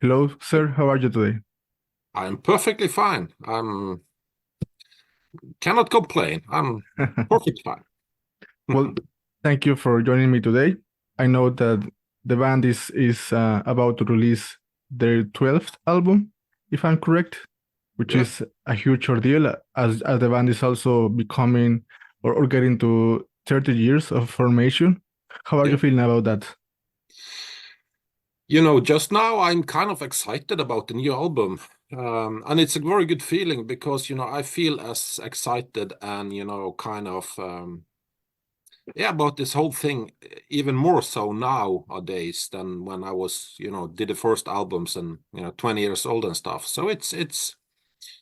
Hello, sir. How are you today? I'm perfectly fine. I'm cannot complain. I'm perfectly fine. Well, thank you for joining me today. I know that the band is about to release their 12th album, if I'm correct, which Yeah, is a huge ordeal as the band is also becoming or getting to 30 years of formation. How are you yeah. feeling about that? Just now I'm kind of excited about the new album. And it's a very good feeling because, I feel as excited and, kind of, yeah, about this whole thing, even more so nowadays than when I was, did the first albums and, 20 years old and stuff. So it's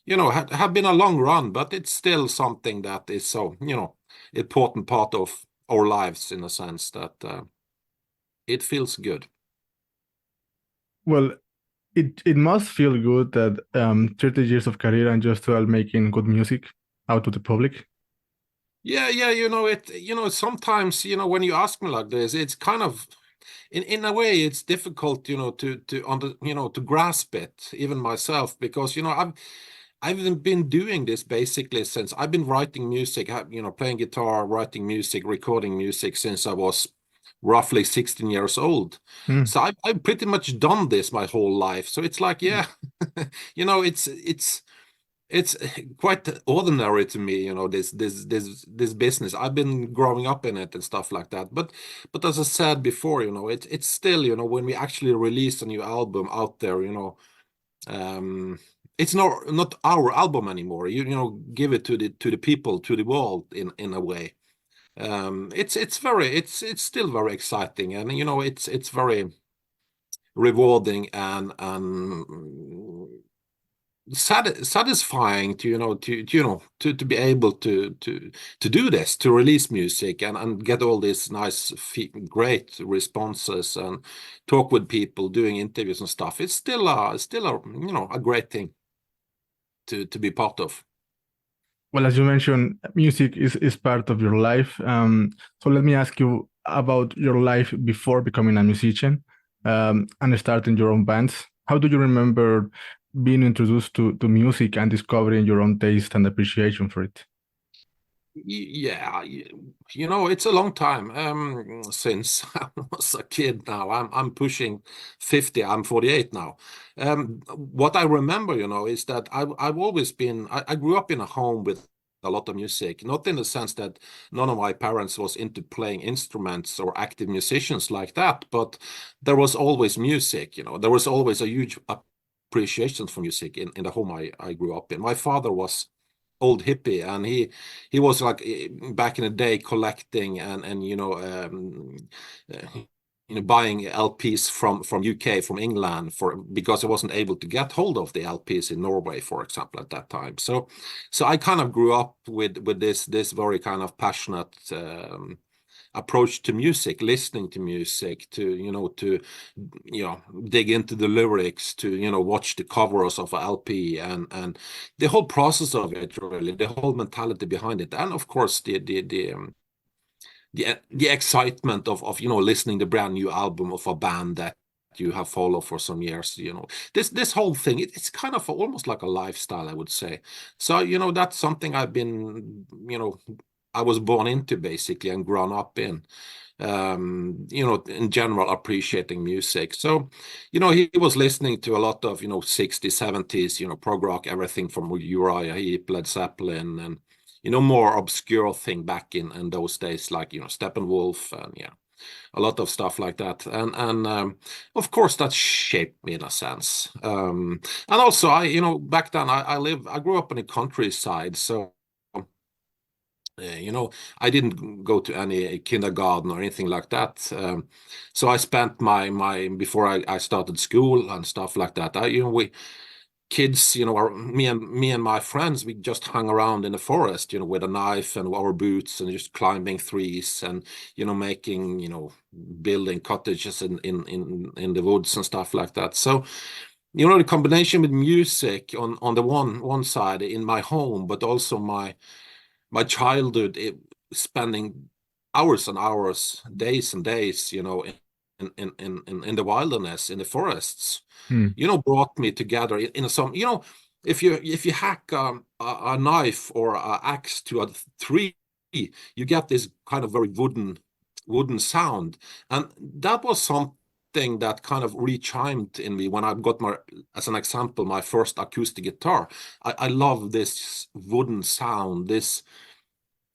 have been a long run, but it's still something that is so, important part of our lives in a sense that it feels good. Well, it must feel good that 30 years of career and just while making good music out to the public. Yeah, yeah, sometimes, when you ask me like this, it's kind of in a way it's difficult, to grasp it, even myself, because I've been doing this basically since I've been writing music, playing guitar, writing music, recording music since I was roughly 16 years old. Hmm. So I've pretty much done this my whole life. So it's like, yeah, it's quite ordinary to me, this business. I've been growing up in it and stuff like that. But as I said before, it's still, when we actually release a new album out there, um, it's not our album anymore. Give it to the people, to the world in a way. It's still very exciting, and it's very rewarding and satisfying to to be able to do this, to release music and get all these nice great responses and talk with people, doing interviews and stuff. It's still a a great thing to be part of. Well, as you mentioned, music is part of your life. So let me ask you about your life before becoming a musician and starting your own bands. How do you remember being introduced to music and discovering your own taste and appreciation for it? Yeah, it's a long time since I was a kid now. I'm pushing 50. I'm 48 now. What I remember, is that I've always been I grew up in a home with a lot of music, not in the sense that none of my parents was into playing instruments or active musicians like that, but there was always music, there was always a huge appreciation for music in the home I grew up in. My father was old hippie, and he was like back in the day collecting and uh, buying LPs from UK, from England, for because I wasn't able to get hold of the LPs in Norway, for example, at that time. So I kind of grew up with this very kind of passionate approach to music, listening to music, to dig into the lyrics, to watch the covers of a LP, and the whole process of it, really, the whole mentality behind it, and of course the excitement of listening the brand new album of a band that you have followed for some years. This whole thing, it's kind of almost like a lifestyle, I would say. So that's something I've been, I was born into basically and grown up in. In general, appreciating music. So, he was listening to a lot of, 60s, 70s, prog rock, everything from Uriah Heep, Led Zeppelin, and, more obscure thing back in those days, like, Steppenwolf, and yeah, a lot of stuff like that. And of course, that shaped me in a sense. And also, back then I grew up in the countryside, so I didn't go to any kindergarten or anything like that. So I spent my before I started school and stuff like that. We kids, me and my friends, we just hung around in the forest, with a knife and our boots and just climbing trees and making, building cottages in the woods and stuff like that. So the combination with music on the one side in my home, but also my childhood, spending hours and hours, days and days, in in the wilderness, in the forests, Mm. brought me together in some, if you hack a knife or an axe to a tree, you get this kind of very wooden sound, and that was something that kind of re-chimed in me when I got as an example, my first acoustic guitar. I love this wooden sound, this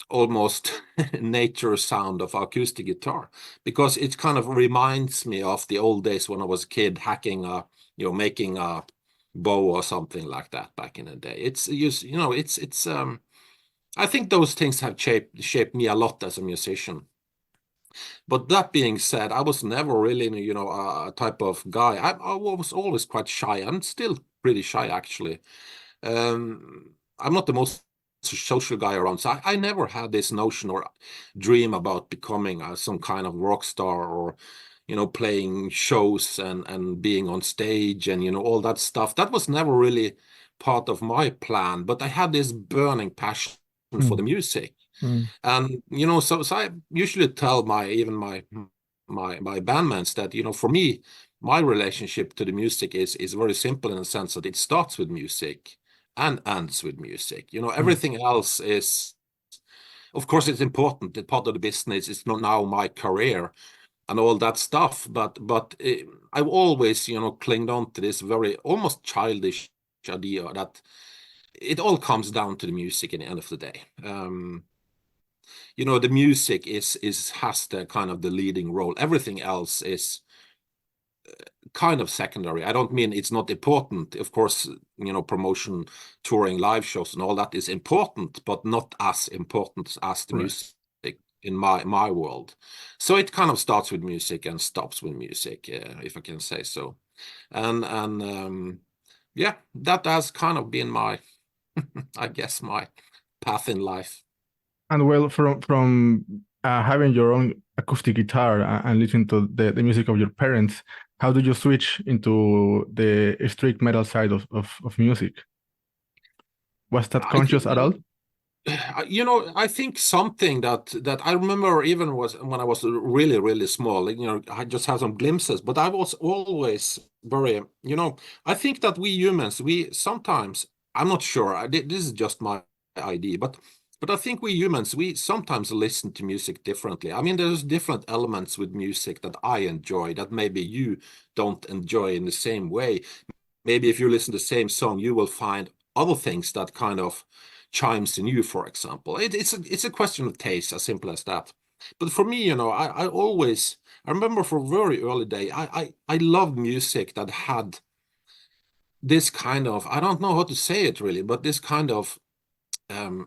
almost nature sound of acoustic guitar, because it kind of reminds me of the old days when I was a kid hacking making a bow or something like that back in the day. It's I think those things have shaped me a lot as a musician. But that being said, I was never really, a type of guy. I was always quite shy. I'm still pretty shy, actually. I'm not the most social guy around, so I never had this notion or dream about becoming some kind of rock star, or playing shows and being on stage and all that stuff. That was never really part of my plan, but I had this burning passion for Mm. the music. Mm. And so I usually tell my bandmates that for me, my relationship to the music is very simple, in the sense that it starts with music and ends with music. Mm. Everything else is, of course, it's important. It's part of the business. It's not now my career and all that stuff. But I've always clinged on to this very almost childish idea that it all comes down to the music in the end of the day. The music has the kind of the leading role. Everything else is kind of secondary. I don't mean it's not important. Of course, promotion, touring, live shows, and all that is important, but not as important as the Right. music in my world. So it kind of starts with music and stops with music, if I can say so. And yeah, that has kind of been my, I guess, my path in life. And well, from having your own acoustic guitar and listening to the music of your parents, how did you switch into the strict metal side of music? Was that I conscious think at all? I think something that I remember even was when I was really, really small. I just have some glimpses, but I was always very, I think that we humans, we sometimes, I'm not sure, this is just my idea, but I think we humans, we sometimes listen to music differently. I mean, there's different elements with music that I enjoy that maybe you don't enjoy in the same way. Maybe if you listen to the same song, you will find other things that kind of chimes in you, for example. It's a question of taste, as simple as that. But for me, I remember from very early day, I loved music that had this kind of, I don't know how to say it really, but this kind of,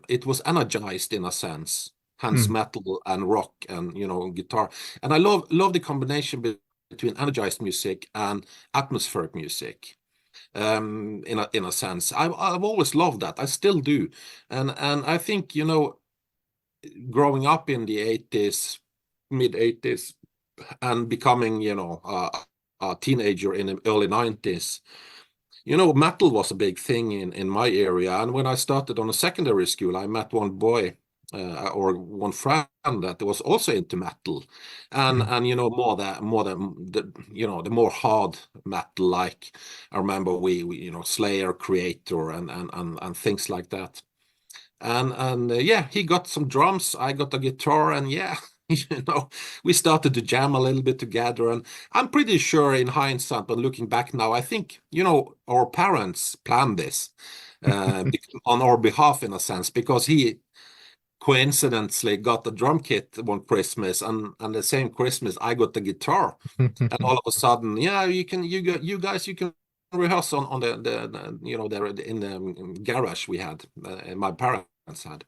it was energized in a sense, hence Mm. metal and rock and guitar. And I love the combination between energized music and atmospheric music. In a sense, I've always loved that. I still do. And I think growing up in the 80s, mid 80s, and becoming a teenager in the early 90s, metal was a big thing in my area. And when I started on a secondary school, I met one boy, or one friend that was also into metal, and Mm. and the more hard metal, like I remember we Slayer, Creator, and things like that. And yeah, he got some drums, I got a guitar, and yeah, we started to jam a little bit together. And I'm pretty sure, in hindsight, but looking back now, I think our parents planned this on our behalf, in a sense, because he coincidentally got the drum kit one Christmas, and the same Christmas I got the guitar. And all of a sudden, yeah, you can rehearse on there in the garage we had, my parents had.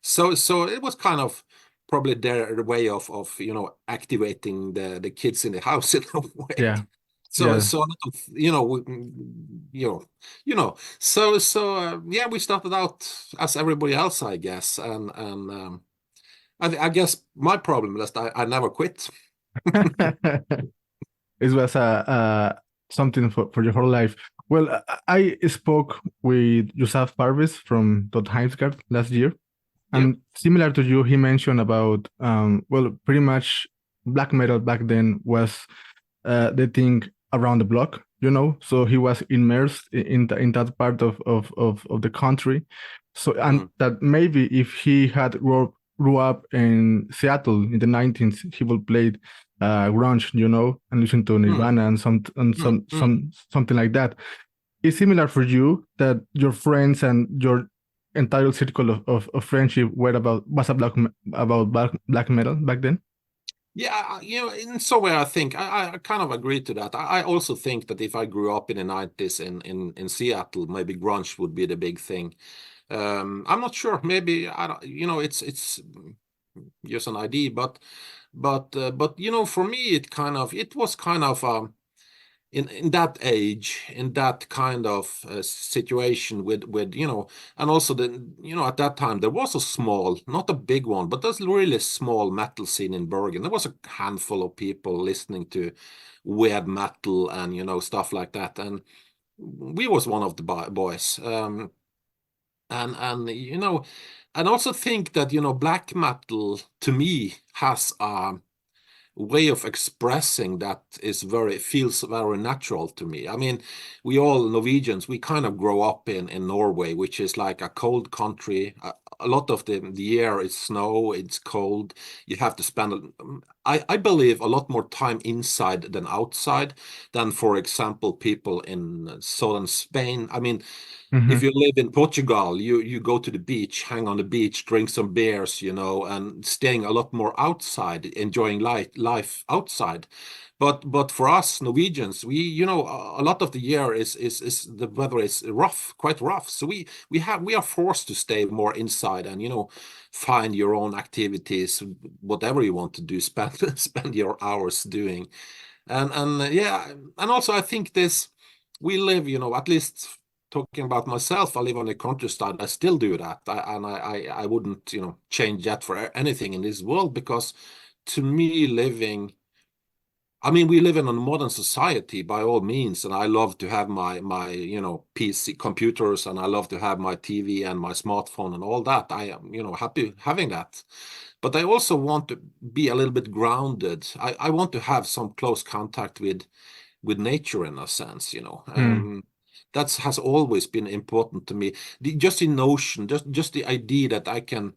So it was kind of probably their way of activating the kids in the house in a way. Yeah. So Yeah. so you know so yeah, we started out as everybody else, I guess. And I guess my problem is that I never quit. It was something for your whole life. Well, I spoke with Josef Parvis from Dot Heimsgard last year, Yeah. and similar to you, he mentioned about well, pretty much black metal back then was the thing around the block, you know. So he was immersed in that part of the country. So, and that maybe if he had grew up in Seattle in the 19th, he would play grunge, you know, and listen to Nirvana and something like that. It's similar for you that your friends and your entire circle of friendship were about black metal back then. Yeah, you know, in some way, I think I kind of agree to that. I also think that if I grew up in the 90s in Seattle, maybe grunge would be the big thing. I'm not sure. Maybe I don't. You know, it's just an idea, but you know, for me, it was kind of in that age, in that kind of situation with you know, and also the you know at that time there was a small, not a big one, but there's really small metal scene in Bergen. There was a handful of people listening to weird metal and you know stuff like that, and we was one of the boys. And you know, and also think that you know black metal to me has a way of expressing that is very feels very natural to me. I mean, we all Norwegians, we kind of grow up in Norway, which is like a cold country. A lot of the year is snow, it's cold. You have to spend, I believe, a lot more time inside than outside than, for example, people in southern Spain. I mean, if Mm-hmm. you live in Portugal, you go to the beach, hang on the beach, drink some beers, you know, and staying a lot more outside, enjoying life outside. But for us Norwegians, we you know a lot of the year is the weather is rough, quite rough. So we are forced to stay more inside and you know find your own activities, whatever you want to do, spend spend your hours doing. And yeah, and also I think this we live, you know, at least talking about myself, I live on the countryside. I still do that, I wouldn't, you know, change that for anything in this world because to me, living. I mean, we live in a modern society by all means, and I love to have my you know PC computers, and I love to have my TV and my smartphone and all that. I am you know happy having that, but I also want to be a little bit grounded. I want to have some close contact with nature in a sense, you know. Mm. That has always been important to me. Just the notion, just the idea that I can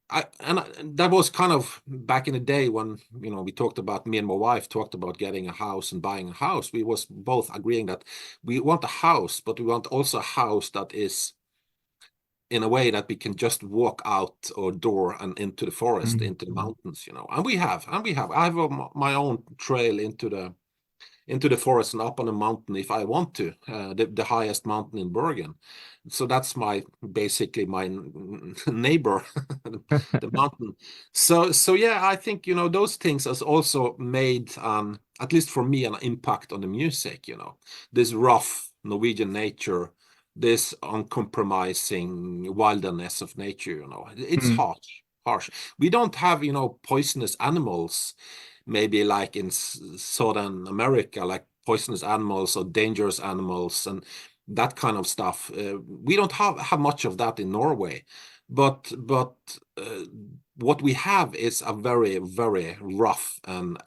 that was kind of back in the day when you know we talked about me and my wife talked about getting a house and buying a house. We was both agreeing that we want a house, but we want also a house that is in a way that we can just walk out or door and into the forest, into the mountains, you know. And we have. I have my own trail into the forest and up on a mountain if I want to, the highest mountain in Bergen. So that's my basically my neighbor, the mountain. So yeah, I think you know those things has also made at least for me an impact on the music. You know, this rough Norwegian nature, this uncompromising wilderness of nature. You know, it's Mm. harsh, harsh. We don't have you know poisonous animals maybe like in Southern America, like poisonous animals or dangerous animals and that kind of stuff. We don't have much of that in Norway, but what we have is a very very rough and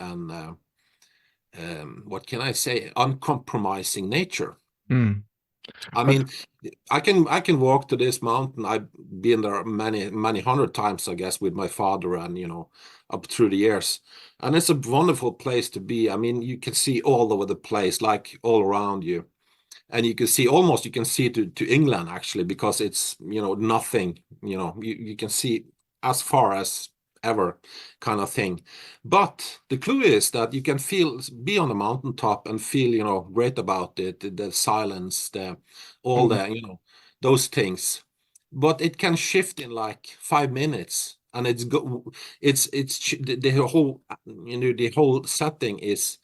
what can I say, uncompromising nature. Mm. I But mean, I can walk to this mountain. I've been there many hundred times, I guess, with my father and you know, up through the years. And it's a wonderful place to be. I mean, you can see all over the place, like all around you. And you can see almost you can see to England actually, because it's you know nothing, you know, you can see as far as ever kind of thing. But the clue is that you can be on the mountaintop and feel, you know, great about it, the silence, the all mm, the, you know, those things. But it can shift in like 5 minutes, and the whole you know the whole setting is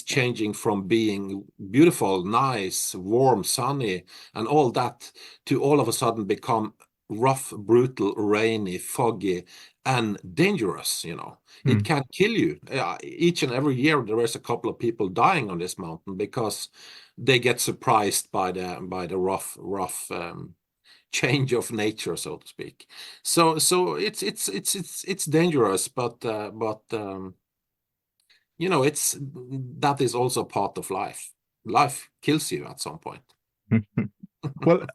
changing from being beautiful, nice, warm, sunny, and all that to all of a sudden become rough, brutal, rainy, foggy, and dangerous. You know, it mm, can kill you. Each and every year, there is a couple of people dying on this mountain because they get surprised by the rough change of nature, so to speak. So it's dangerous, but it's that is also part of life. Life kills you at some point. Well,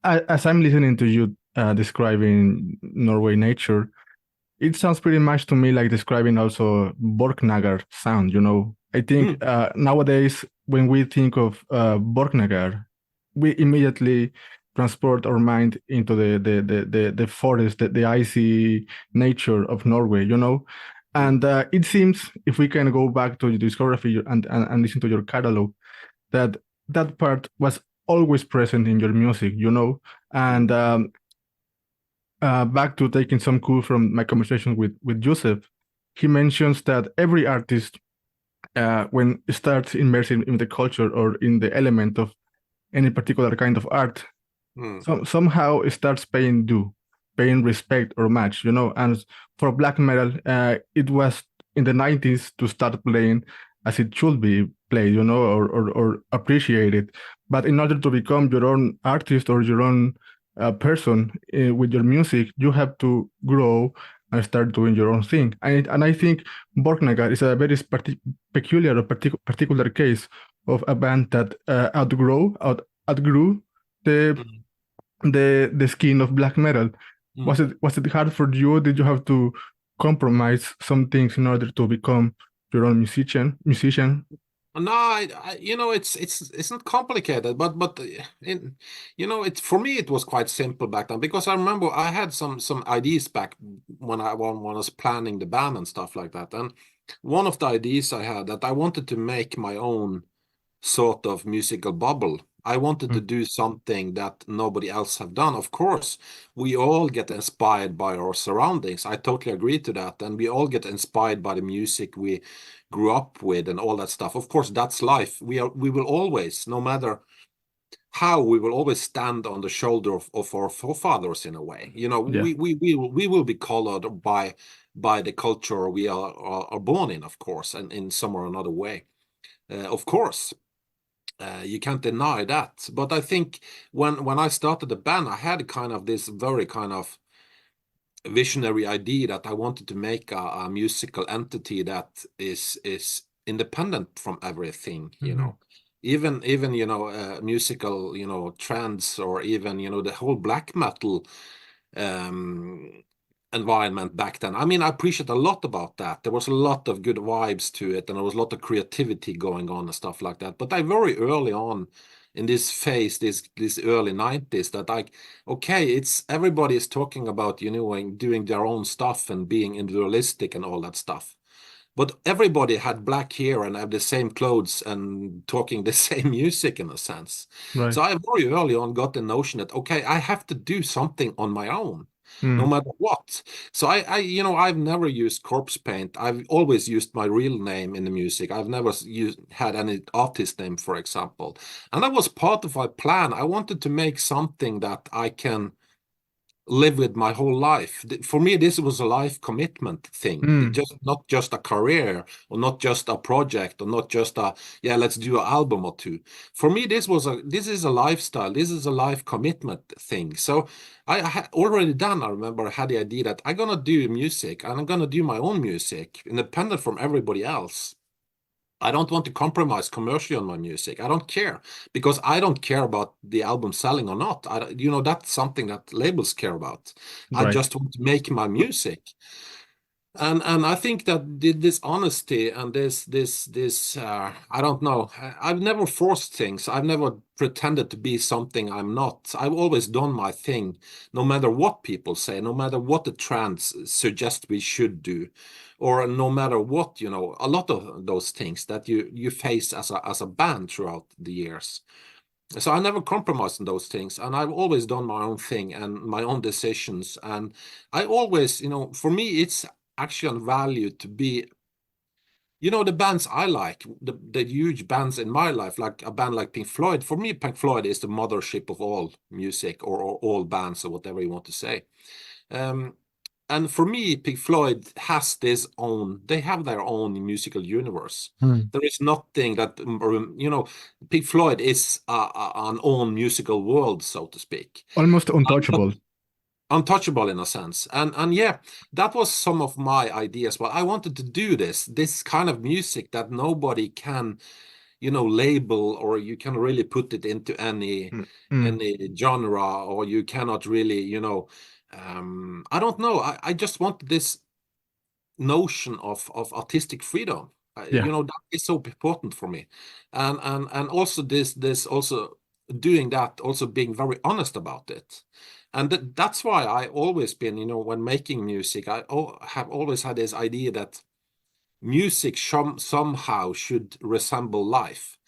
as I'm listening to you describing Norway nature, it sounds pretty much to me like describing also BORKNAGAR sound, you know. I think nowadays when we think of BORKNAGAR, we immediately transport our mind into the forest, the icy nature of Norway, you know. And it seems if we can go back to your discography and listen to your catalog, that that part was always present in your music, you know. And back to taking some cue from my conversation with Joseph, he mentions that every artist, when starts immersing in the culture or in the element of any particular kind of art, somehow it starts paying due, paying respect or match, you know. And for black metal, it was in the 90s to start playing as it should be played, you know, or appreciated. But in order to become your own artist or your own person with your music, you have to grow and start doing your own thing. And I think Borknagar is a very peculiar or particular case of a band that outgrew the the skin of black metal. Was it hard for you? Did you have to compromise some things in order to become your own musician? No, it's not complicated, but it's for me it was quite simple back then because I remember I had some ideas back when I was planning the band and stuff like that, and one of the ideas I had that I wanted to make my own sort of musical bubble. I wanted to do something that nobody else have done. Of course, we all get inspired by our surroundings. I totally agree to that. And we all get inspired by the music we grew up with and all that stuff. Of course, that's life. We will always, no matter how, we will always stand on the shoulder of our forefathers in a way. Yeah. We will be colored by the culture we are born in, of course, and in some or another way. Of course. You can't deny that. But I think when I started the band, I had kind of this very kind of visionary idea that I wanted to make a musical entity that is independent from everything, Even musical, trends, or even, the whole black metal environment back then. I mean, I appreciate a lot about that. There was a lot of good vibes to it, and there was a lot of creativity going on and stuff like that. But I very early on in this phase, this early 90s, that okay, it's everybody is talking about, doing their own stuff and being individualistic and all that stuff. But everybody had black hair and had the same clothes and talking the same music in a sense. Right. So I very early on got the notion that, okay, I have to do something on my own, no Mm. matter what. So I've never used corpse paint. I've always used my real name in the music. I've never had any artist name, for example. And that was part of my plan. I wanted to make something that I can live with my whole life. For me, this was a life commitment thing. Mm. Not just a career, or not just a project, or not just let's do an album or two. For me, this is a lifestyle. This is a life commitment thing. So I had already done. I remember I had the idea that I'm gonna do music, and I'm gonna do my own music, independent from everybody else. I don't want to compromise commercially on my music. I don't care, because I don't care about the album selling or not. That's something that labels care about. I Right. just want to make my music. And I think that this honesty and this I don't know. I've never forced things. I've never pretended to be something I'm not. I've always done my thing, no matter what people say, no matter what the trends suggest we should do, or no matter what, a lot of those things that you face as a band throughout the years. So I never compromised on those things, and I've always done my own thing and my own decisions. And I always, for me, it's actually value to be, the bands I like, the huge bands in my life, like a band like Pink Floyd. For me, Pink Floyd is the mothership of all music, or all bands, or whatever you want to say. Um, and for me, Pink Floyd they have their own musical universe. Mm. There is nothing that, Pink Floyd is an own musical world, so to speak. Almost I'm not, untouchable. untouchable in a sense. And yeah, that was some of my ideas. But I wanted to do this kind of music that nobody can, label, or you can really put it into any Mm, mm, genre, or you cannot really, I don't know. I just want this notion of artistic freedom. yeah. That is so important for me, and also this also doing that, also being very honest about it, and that's why I always been, when making music, I have always had this idea that music somehow should resemble life.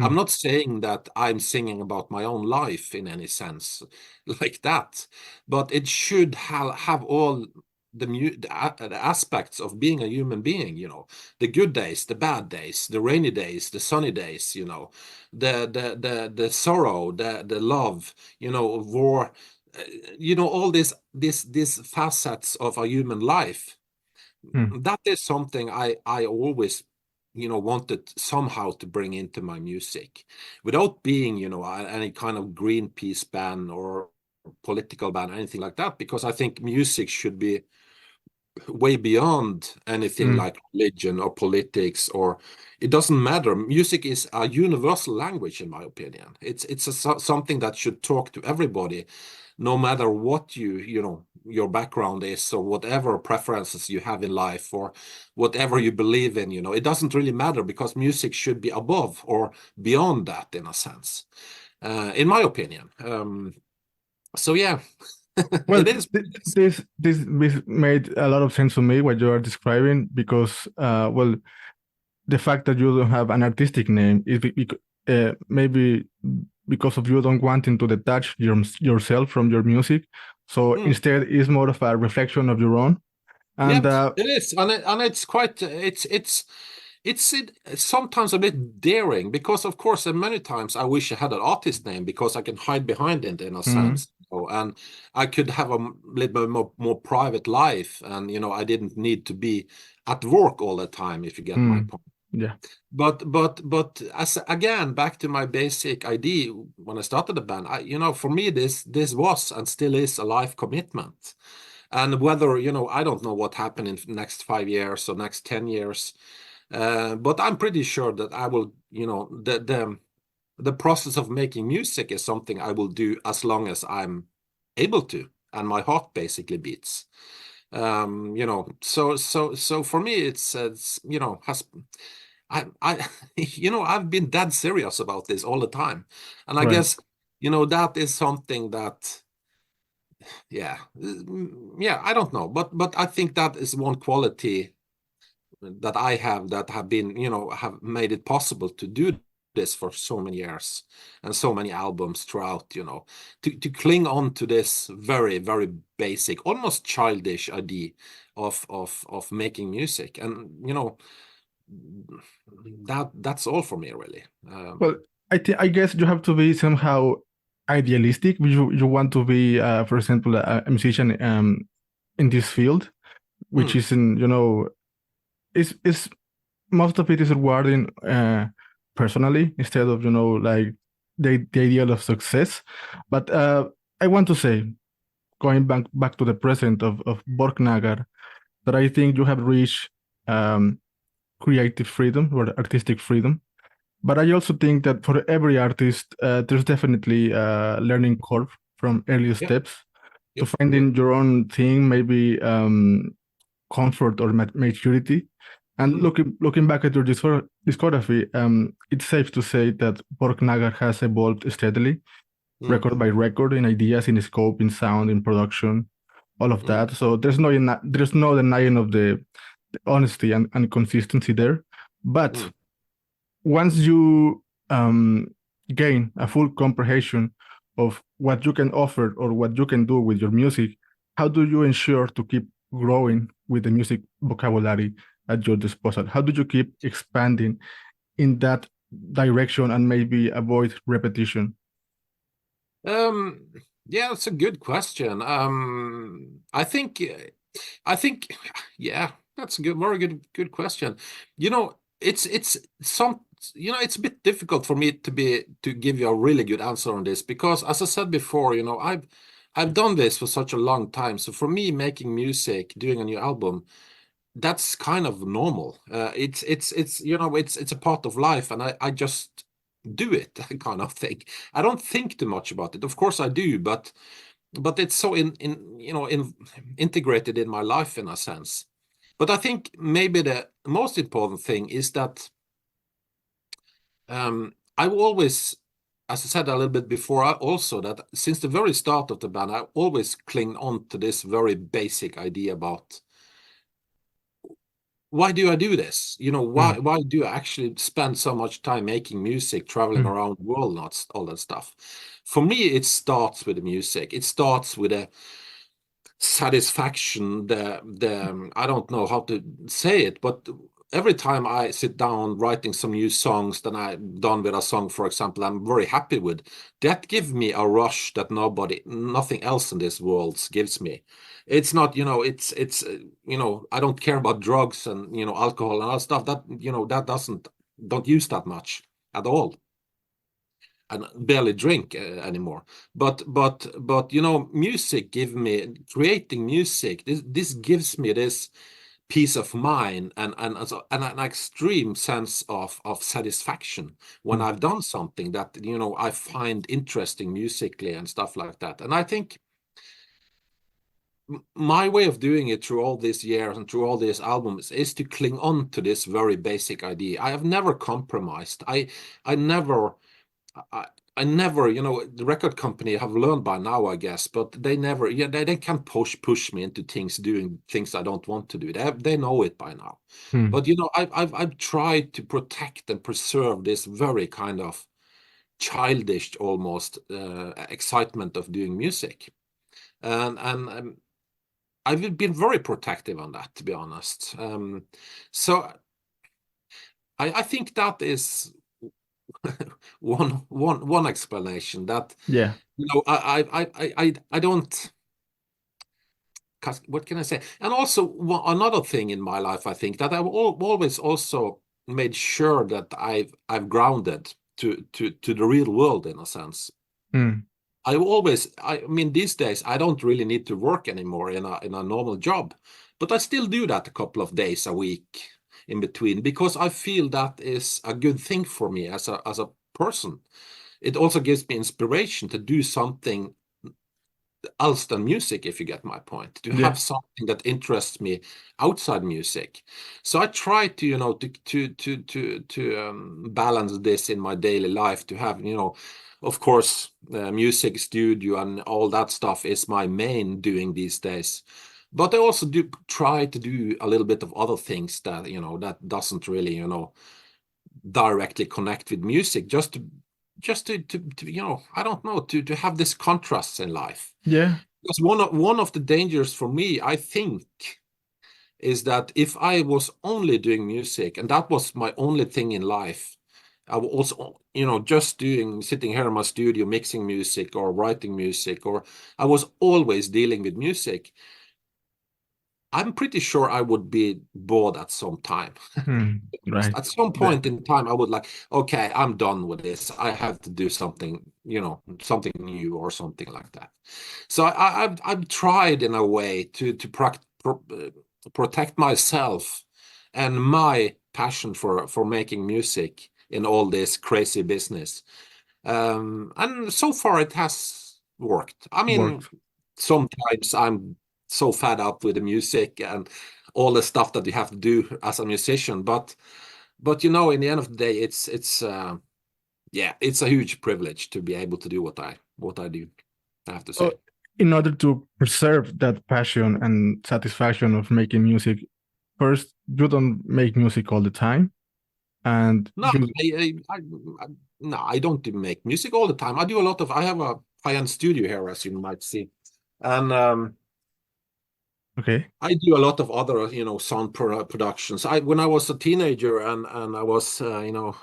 I'm Mm, not saying that I'm singing about my own life in any sense like that, but it should have all the aspects of being a human being, the good days, the bad days, the rainy days, the sunny days, the sorrow, the love, war, all these facets of a human life. mm, That is something I always, wanted somehow to bring into my music, without being, any kind of Greenpeace band or political band, anything like that, because I think music should be way beyond anything mm, like religion or politics, or it doesn't matter. Music is a universal language, in my opinion. It's something that should talk to everybody, no matter what your background is, or whatever preferences you have in life, or whatever you believe in. It doesn't really matter, because music should be above or beyond that, in a sense, in my opinion. So yeah, Well, it is. this made a lot of sense to me what you are describing because, well, the fact that you don't have an artistic name is maybe because of you don't wanting to detach yourself from your music. So Mm. instead, it's more of a reflection of your own. And Yep, it is, and it's quite it's sometimes a bit daring, because of course, and many times I wish I had an artist name, because I can hide behind it in a mm, sense, and I could have a little bit more private life, and I didn't need to be at work all the time, if you get my mm, point. yeah, But as again, back to my basic idea when I started the band, for me, this was and still is a life commitment. And whether, I don't know what happened in the next 5 years or next 10 years, but I'm pretty sure that I will, the process of making music is something I will do as long as I'm able to, and my heart basically beats. So for me, it's has I I've been dead serious about this all the time, and I right. guess that is something that, yeah, yeah, I don't know, but I think that is one quality that I have, that have been, have made it possible to do this for so many years and so many albums throughout, to cling on to this very, very basic, almost childish idea of making music. And that's all for me, really. Well, I guess you have to be somehow idealistic. You want to be, for example, a musician in this field, which Mm, isn't, is most of it is rewarding personally instead of like the ideal of success. But I want to say, going back to the present of Borknagar, that I think you have reached um, creative freedom or artistic freedom. But I also think that for every artist, there's definitely a learning curve from early yep, steps to yep. finding your own thing, maybe comfort or maturity. And Mm, looking back at your discography, it's safe to say that Borknagar has evolved steadily, mm, record by record, in ideas, in scope, in sound, in production, all of mm, that. So there's no denying of the honesty and consistency there. But mm. once you gain a full comprehension of what you can offer or what you can do with your music, how do you ensure to keep growing with the music vocabulary at your disposal? How do you keep expanding in that direction and maybe avoid repetition? Um, yeah, that's a good question. I think, yeah, that's a very good question. It's it's a bit difficult for me to give you a really good answer on this, because, as I said before, I've done this for such a long time. So for me, making music, doing a new album, that's kind of normal. It's you know it's a part of life, and I just do it kind of thing. I don't think too much about it. Of course I do, but it's so in you know in integrated in my life in a sense. But I think maybe the most important thing is that I've always, as I said a little bit before, also that since the very start of the band, I always cling on to this very basic idea about why do I do this? You know, Mm. why do I actually spend so much time making music, traveling Mm. around the world, not all that stuff? For me, it starts with the music. It starts with a satisfaction, the I don't know how to say it, but every time I sit down writing some new songs that I'm done with a song, for example, I'm very happy with, that gives me a rush that nothing else in this world gives me. It's not, you know, you know, I don't care about drugs and, you know, alcohol and all stuff that, you know, that don't use that much at all, and barely drink anymore. But you know, music give me, creating music, this gives me this peace of mind and an extreme sense of satisfaction when Mm. I've done something that, you know, I find interesting musically and stuff like that. And I think my way of doing it through all these years and through all these albums is to cling on to this very basic idea. I have never compromised. I never I, I never, you know, the record company have learned by now, I guess, but they never, yeah, they can't push me into doing things I don't want to do. They know it by now. Mm. But you know, I've tried to protect and preserve this very kind of childish, almost excitement of doing music, and I've been very protective on that, to be honest. So I think that is one explanation that, Yeah. you know, I don't, what can I say? And also another thing in my life, I think that I've always also made sure that I've grounded to the real world in a sense. Mm. I mean, these days I don't really need to work anymore in a normal job, but I still do that a couple of days a week in between because I feel that is a good thing for me as a person. It also gives me inspiration to do something else than music, if you get my point, to Yeah. have something that interests me outside music. So I try to, you know, to balance this in my daily life, to have, you know, of course, music studio and all that stuff is my main doing these days. But I also do try to do a little bit of other things that, you know, that doesn't really, you know, directly connect with music, just to you know, I don't know, to have this contrasts in life. Yeah. Because one of the dangers for me, I think, is that if I was only doing music and that was my only thing in life, I was also, you know, just doing, sitting here in my studio mixing music or writing music, or I was always dealing with music, I'm pretty sure I would be bored at some time. Mm. Right. At some The- point in time, I would like, okay, I'm done with this. I have to do something, you know, something new or something like that. So I've tried in a way to protect myself and my passion for making music in all this crazy business. And so far it has worked. I mean, Worked. sometimes I'm so fed up with the music and all the stuff that you have to do as a musician, but you know, in the end of the day, it's yeah, it's a huge privilege to be able to do what I do, I have to So, say. in order to preserve that passion and satisfaction of making music, first, you don't make music all the time, and No, you. I no, I don't make music all the time. I do a lot of. I have a high-end studio here, as you might see, and Okay. I do a lot of other, you know, sound productions. When I was a teenager and I was, you know,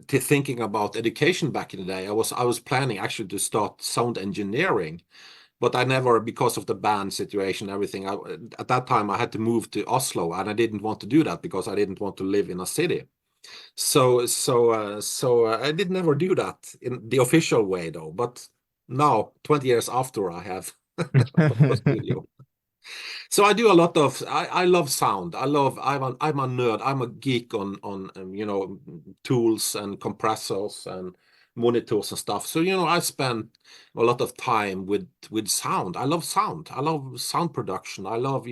thinking about education back in the day, I was planning actually to start sound engineering, but I never, because of the band situation, everything. At that time, I had to move to Oslo, and I didn't want to do that because I didn't want to live in a city. So I did never do that in the official way, though. But now, 20 years after I have a studio. So I do a lot of, I love sound. I'm a nerd. I'm a geek on tools and compressors and monitors and stuff. So I spend a lot of time with sound. I love sound. I love sound production. I love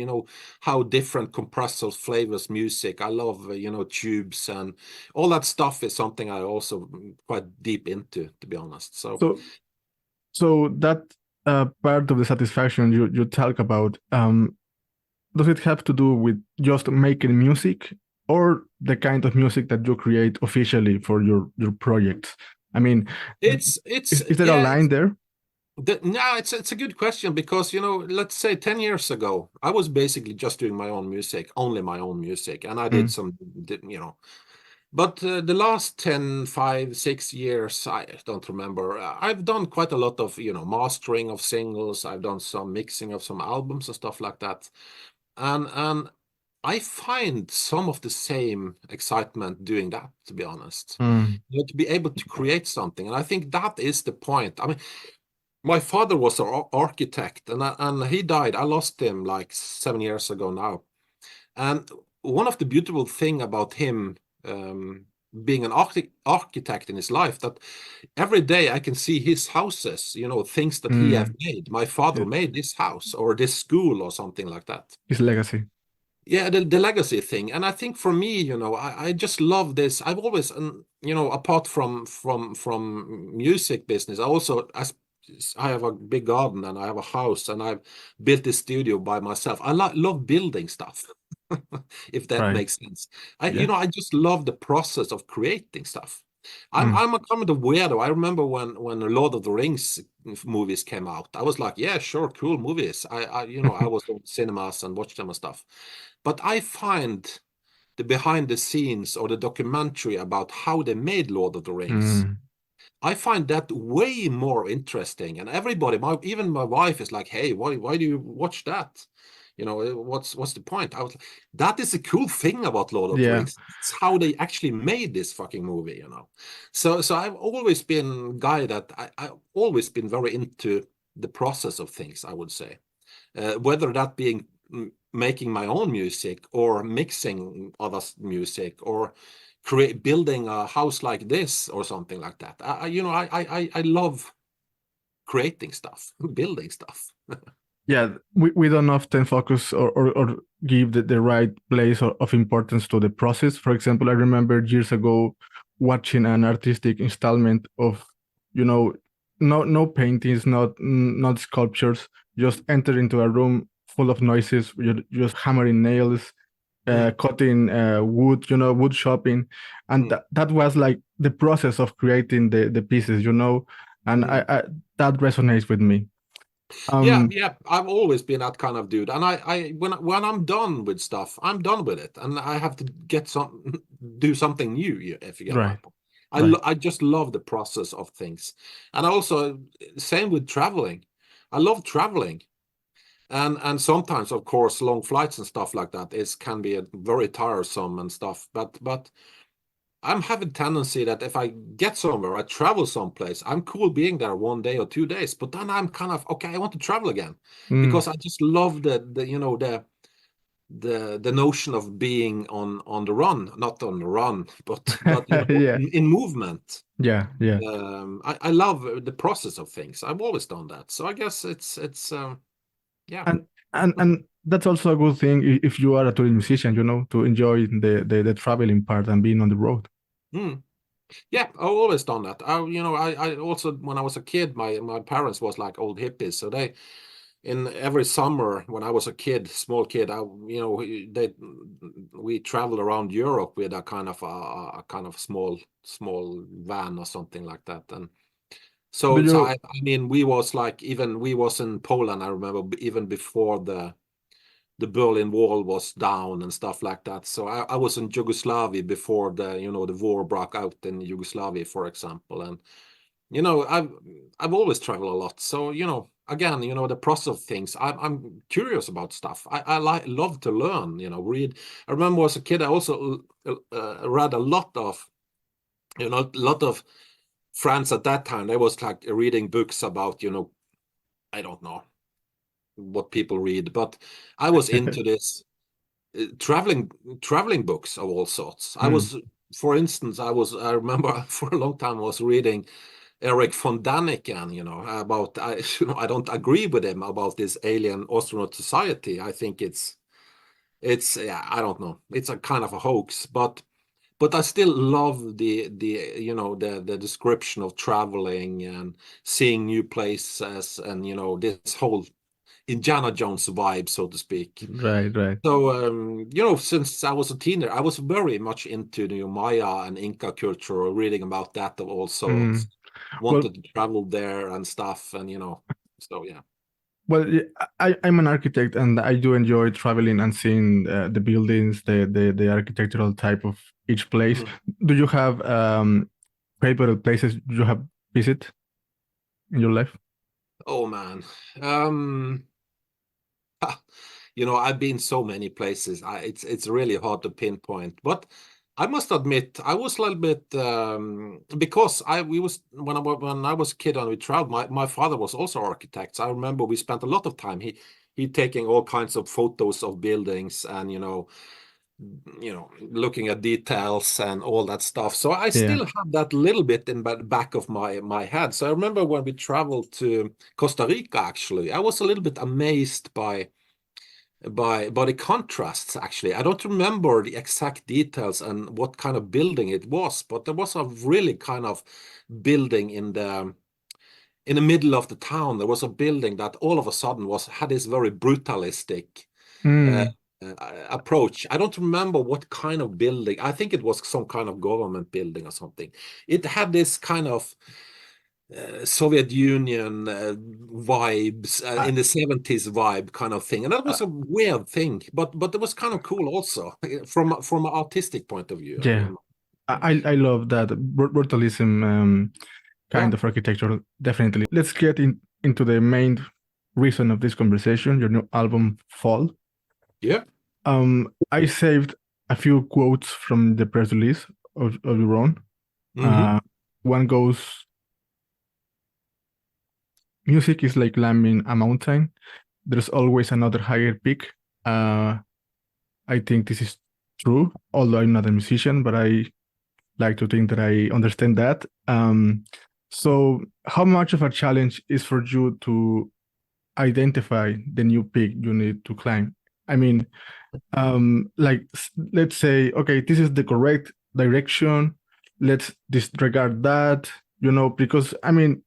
how different compressors flavors music. I love tubes, and all that stuff is something I also quite deep into, to be honest. So So so that part of the satisfaction you talk about, does it have to do with just making music, or the kind of music that you create officially for your projects? I mean, it's is there a yeah. line there? No, it's a good question, because let's say 10 years ago, I was basically just doing my own music, only my own music, and I did Mm, some, but the last 10, 5, 6 years, I don't remember. I've done quite a lot of, mastering of singles. I've done some mixing of some albums and stuff like that. And I find some of the same excitement doing that, to be honest. mm, To be able to create something. And I think that is the point. I mean, my father was an architect, and he died. I lost him like 7 years ago now. And one of the beautiful thing about him, being an architect in his life, that every day I can see his houses, things that he have mm. made. My father Yeah, made this house or this school or something like that. his legacy. Yeah, the legacy thing. And I think for me, I just love this. I've always, apart from music business, I also, as I have a big garden and I have a house and I've built this studio by myself. I love building stuff, if that Right. makes sense. I, Yeah. I just love the process of creating stuff. I'm Mm. I'm a kind of weirdo. I remember when the Lord of the Rings movies came out. I was like, yeah, sure, cool movies. I was in cinemas and watched them and stuff. But I find the behind the scenes or the documentary about how they made Lord of the Rings, Mm. I find that way more interesting. And everybody, even my wife is like, hey, why do you watch that? What's the point? I was like, that is a cool thing about Lord of the Yeah. Rings. It's how they actually made this fucking movie. So I've always been a guy that I've always been very into the process of things, I would say. Whether that being making my own music or mixing others' music or building a house like this or something like that. I love creating stuff, building stuff. Yeah, we don't often focus or give the right place of importance to the process. For example, I remember years ago watching an artistic installment of, you know, no paintings, not sculptures, just enter into a room full of noises, you're just hammering nails, Mm, cutting wood, wood shopping. And mm, that was like the process of creating the pieces, and mm. I that resonates with me. Yeah, Um, yeah. I've always been that kind of dude, and when I'm done with stuff, I'm done with it, and I have to do something new. If you get my right, point, right. I just love the process of things, and also same with traveling. I love traveling, and sometimes, of course, long flights and stuff like that is can be very tiresome and stuff. But I'm having tendency that if I get somewhere, I travel someplace, I'm cool being there 1 day or 2 days, but then I'm kind of okay, I want to travel again Mm. because I just love the notion of being on the run, not on the run, but Yeah, in movement. yeah, yeah. I love the process of things. I've always done that, so I guess it's yeah. And and that's also a good thing if you are a touring musician, to enjoy the traveling part and being on the road. Hmm. Yeah, I've always done that. I also, when I was a kid, my parents was like old hippies, so they, in every summer when I was a kid, small kid, we traveled around Europe with a kind of small van or something like that. And Do so you I mean, we was like, even we was in Poland, I remember, even before the Berlin Wall was down and stuff like that. So I was in Yugoslavia before the war broke out in Yugoslavia, for example. And I've always traveled a lot. So again, the process of things. I'm curious about stuff. I love to learn. Read. I remember as a kid, I also read a lot of friends at that time, they was like reading books about, I don't know what people read, but I was into this traveling books of all sorts. I Hmm. was, for instance, I remember for a long time I was reading Eric von Daniken, about I don't agree with him about this alien astronaut society. I think it's yeah, I don't know. It's a kind of a hoax, but I still love the description of traveling and seeing new places and this whole Indiana Jones vibe, so to speak. Right, right. So since I was a teenager, I was very much into the Maya and Inca culture, reading about that of all sorts. Mm. Well, Wanted to travel there and stuff, and so yeah. I'm an architect, and I do enjoy traveling and seeing the buildings, the architectural type of each place. Mhm. Do you have favorite places you have visit in your life? Oh man. Um, I've been so many places. It's really hard to pinpoint. But I must admit, I was a little bit because I we was when I was a kid and we traveled. My father was also architect. So I remember we spent a lot of time. He taking all kinds of photos of buildings and looking at details and all that stuff. So I Yeah. still have that little bit in the back of my head. So I remember when we traveled to Costa Rica, actually, I was a little bit amazed by the contrasts. Actually, I don't remember the exact details and what kind of building it was, but there was a really kind of building in the middle of the town. There was a building that all of a sudden had this very brutalistic uh, Mm. approach. I don't remember what kind of building. I think it was some kind of government building or something. It had this kind of Soviet Union vibes, I, in the 70s vibe kind of thing. And that uh, was a weird thing, but it was kind of cool also from an artistic point of view. yeah. I love that brutalism Yeah. kind of architecture. Definitely. Let's get into the main reason of this conversation. Your new album, Fall. Yeah. I saved a few quotes from the press release of your own. Hmm. Uh, one goes, music is like climbing a mountain. There's always another higher peak. Uh, I think this is true, although I'm not a musician, but I like to think that I understand that. So how much of a challenge is for you to identify the new peak you need to climb? I mean, like let's say, okay, this is the correct direction, let's disregard that, because I mean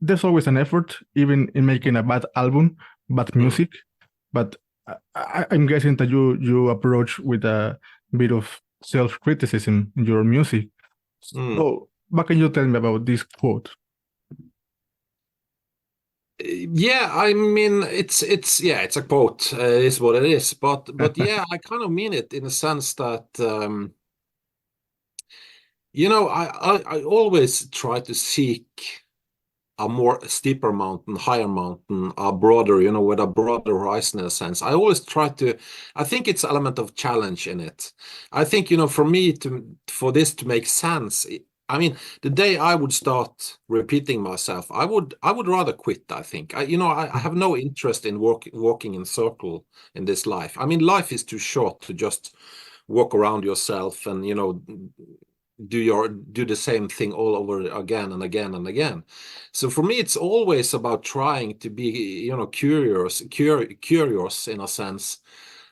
there's always an effort even in making a bad album, bad Mm. music, but I'm guessing that you approach with a bit of self-criticism in your music. Mm. So what can you tell me about this quote? Yeah, I mean it's yeah, it's a quote. It is what it is. But yeah, I kind of mean it in the sense that I always try to seek a more steeper mountain, higher mountain, a broader, with a broader horizon in a sense. I always try to, I think it's element of challenge in it. I think, for me for this to make sense, I mean, the day I would start repeating myself, I would rather quit, I think. I have no interest in walking in circle in this life. I mean, life is too short to just walk around yourself and, do the same thing all over again and again and again. So for me, it's always about trying to be, curious in a sense,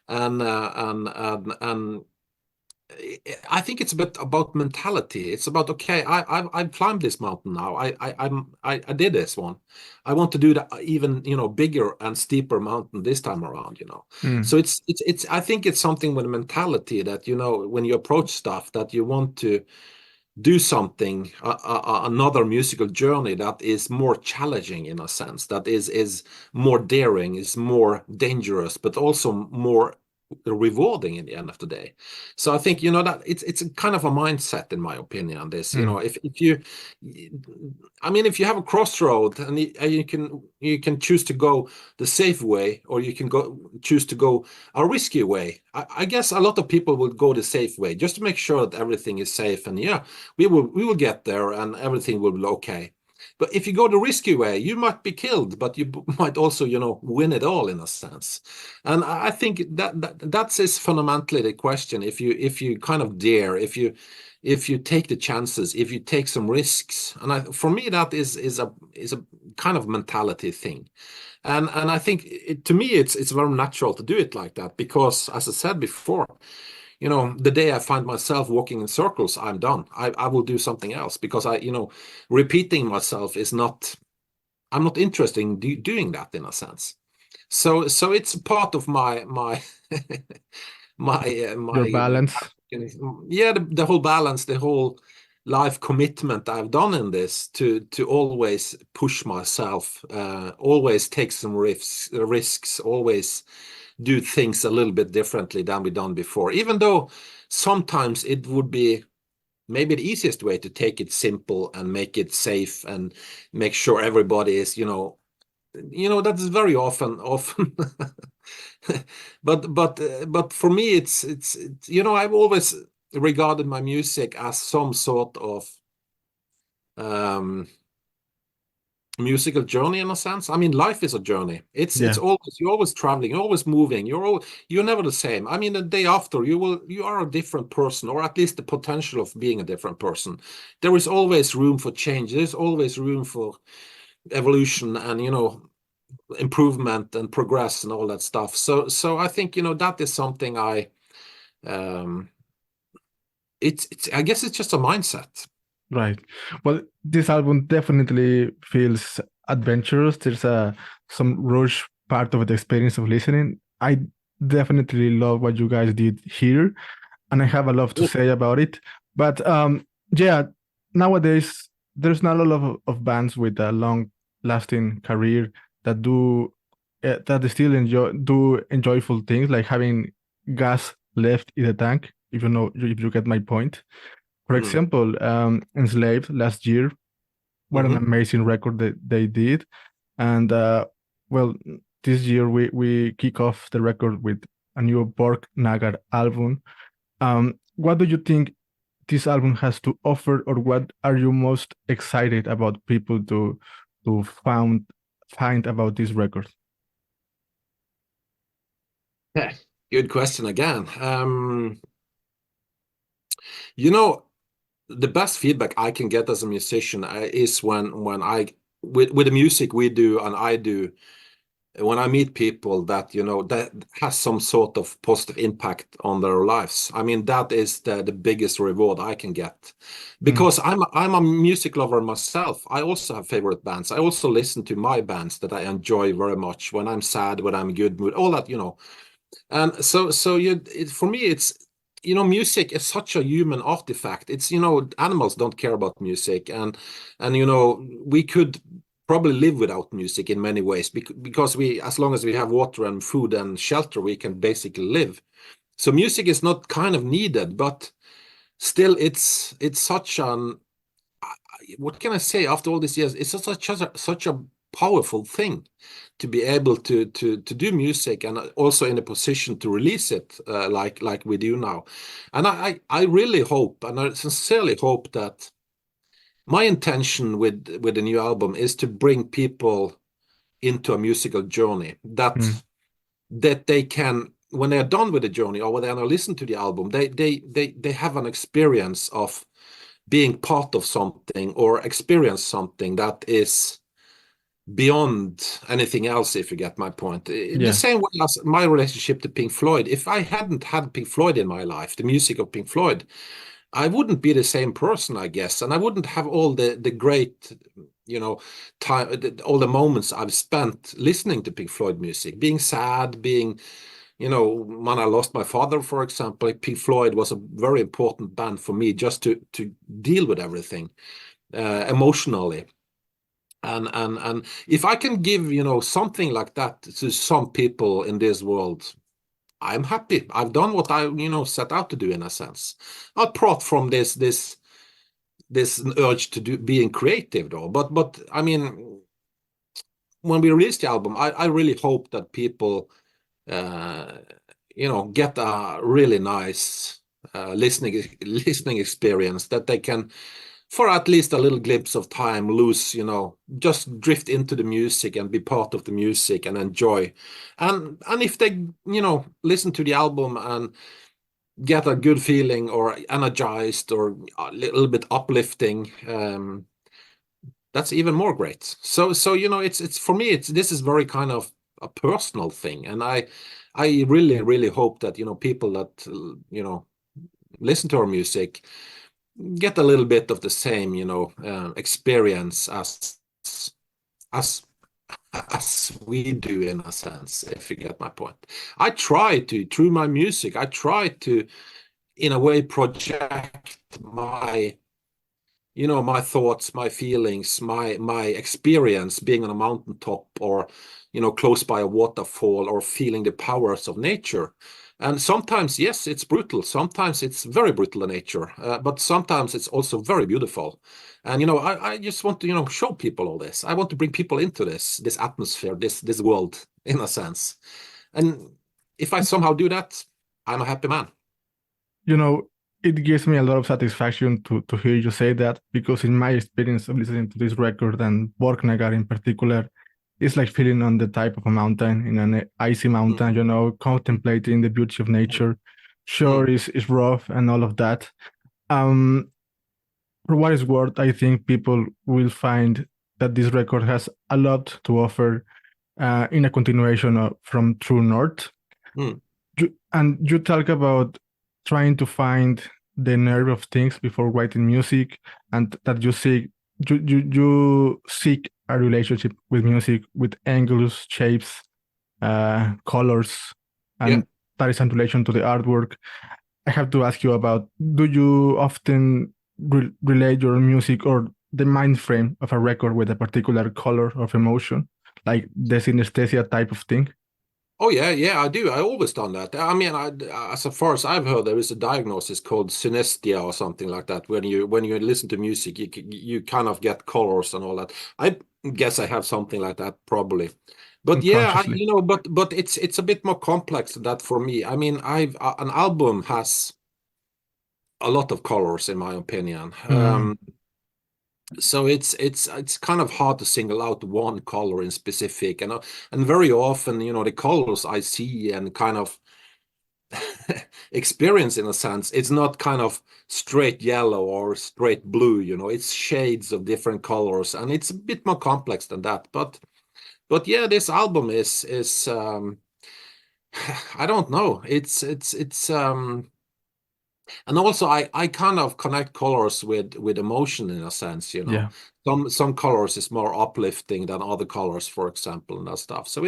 and I think it's a bit about mentality. It's about, okay, I've climbed this mountain now. I did this one. I want to do that even, bigger and steeper mountain this time around. Mm, So it's I think it's something with a mentality that, when you approach stuff, that you want to do something, another musical journey that is more challenging in a sense, that is more daring, is more dangerous, but also more rewarding in the end of the day. So I think, that it's a kind of a mindset, in my opinion, on this. If you, I mean, if you have a crossroad and you can choose to go the safe way, or you can choose to go a risky way. I guess a lot of people will go the safe way just to make sure that everything is safe, and we will get there and everything will be okay. But if you go the risky way, you might be killed, but you might also, win it all, in a sense. And I think that is fundamentally the question. If you kind of dare, if you take the chances, if you take some risks, and for me that is a kind of mentality thing. And I think to me it's very natural to do it like that, because, as I said before, the day I find myself walking in circles, I'm done. I will do something else, because repeating myself is not, I'm not interested in doing that, in a sense. So it's part of my Your balance. yeah, the whole balance, the whole life commitment I've done in this, to always push myself, always take some risks, always do things a little bit differently than we've done before, even though sometimes it would be maybe the easiest way to take it simple and make it safe and make sure everybody is, that's very often but for me it's I've always regarded my music as some sort of musical journey, in a sense. I mean, life is a journey. It's always, you're always traveling, you're always moving, you're never the same. I mean, the day after you are a different person, or at least the potential of being a different person. There is always room for change. There's always room for evolution and improvement and progress and all that stuff. So I think that is something I guess it's just a mindset. Right. Well, this album definitely feels adventurous. There's some rush part of the experience of listening. I definitely love what you guys did here, and I have a lot to say about it. But yeah, nowadays there's not a lot of bands with a long-lasting career that they still do enjoyable things, like having gas left in the tank. If you get my point. For example, Enslaved last year, what an amazing record that they did. And well, this year we kick off the record with a new BORKNAGAR album. What do you think this album has to offer, or what are you most excited about people to find about this record? Yeah, good question again. The best feedback I can get as a musician is when I with the music we do and I do, when I meet people that that has some sort of positive impact on their lives. I mean, that is the biggest reward I can get, because I'm a music lover myself. I also have favorite bands. I also listen to my bands that I enjoy very much when I'm sad, when I'm in good mood, all that. And so for me it's, music is such a human artifact. It's, animals don't care about music, and we could probably live without music in many ways, because as long as we have water and food and shelter, we can basically live. So music is not kind of needed, but still it's such an, what can I say, after all these years, it's such a powerful thing to be able to do music, and also in a position to release it like we do now. And I really hope, and I sincerely hope, that my intention with the new album is to bring people into a musical journey that they can, when they are done with the journey, or when they are listening to the album, they have an experience of being part of something, or experience something that is beyond anything else, if you get my point. The same way as my relationship to Pink Floyd. If I hadn't had Pink Floyd in my life, the music of Pink Floyd, I wouldn't be the same person, I guess, and I wouldn't have all the great, time, all the moments I've spent listening to Pink Floyd music, being sad, being, when I lost my father, for example. Pink Floyd was a very important band for me, just to deal with everything emotionally. And if I can give, something like that to some people in this world, I'm happy. I've done what I, set out to do in a sense. Apart from this urge to do being creative though. But I mean, when we released the album, I really hope that people uh, get a really nice listening experience, that they can, for at least a little glimpse of time, just drift into the music and be part of the music and enjoy. And if they, listen to the album and get a good feeling or energized or a little bit uplifting, that's even more great. So it's for me, this is very kind of a personal thing, and I really hope that people that listen to our music get a little bit of the same experience as as we do, in a sense, if you get my point. I try to, through my music, I try to, in a way, project my thoughts, my feelings, my experience being on a mountaintop, or close by a waterfall, or feeling the powers of nature. And sometimes, yes, it's brutal. Sometimes it's very brutal in nature, but sometimes it's also very beautiful. And I just want to show people all this. I want to bring people into this atmosphere, this world, in a sense. And if I somehow do that, I'm a happy man. You know, it gives me a lot of satisfaction to hear you say that, because in my experience of listening to this record, and BORKNAGAR in particular, it's like feeling on the top of a mountain, in an icy mountain, contemplating the beauty of nature. Sure, it's rough and all of that. For what it's worth, I think people will find that this record has a lot to offer in a continuation from True North. And you talk about trying to find the nerve of things before writing music, and that you seek a relationship with music, with angles, shapes, colors, and that is in relation to the artwork. I have to ask you about, do you often relate your music or the mind frame of a record with a particular color of emotion, like the synesthesia type of thing? Oh yeah, I do. I always done that. I mean, as far as I've heard, there is a diagnosis called synesthesia or something like that. When you listen to music, you kind of get colors and all that. I guess I have something like that probably. But yeah, but it's a bit more complex than that for me. I mean, an album has a lot of colors, in my opinion. So it's kind of hard to single out one color in specific, and very often, the colors I see and kind of experience, in a sense, it's not kind of straight yellow or straight blue. It's shades of different colors, and it's a bit more complex than that. But yeah, this album is I don't know. It's and also I kind of connect colors with emotion, in a sense. Yeah. Some colors is more uplifting than other colors, for example, and that stuff. So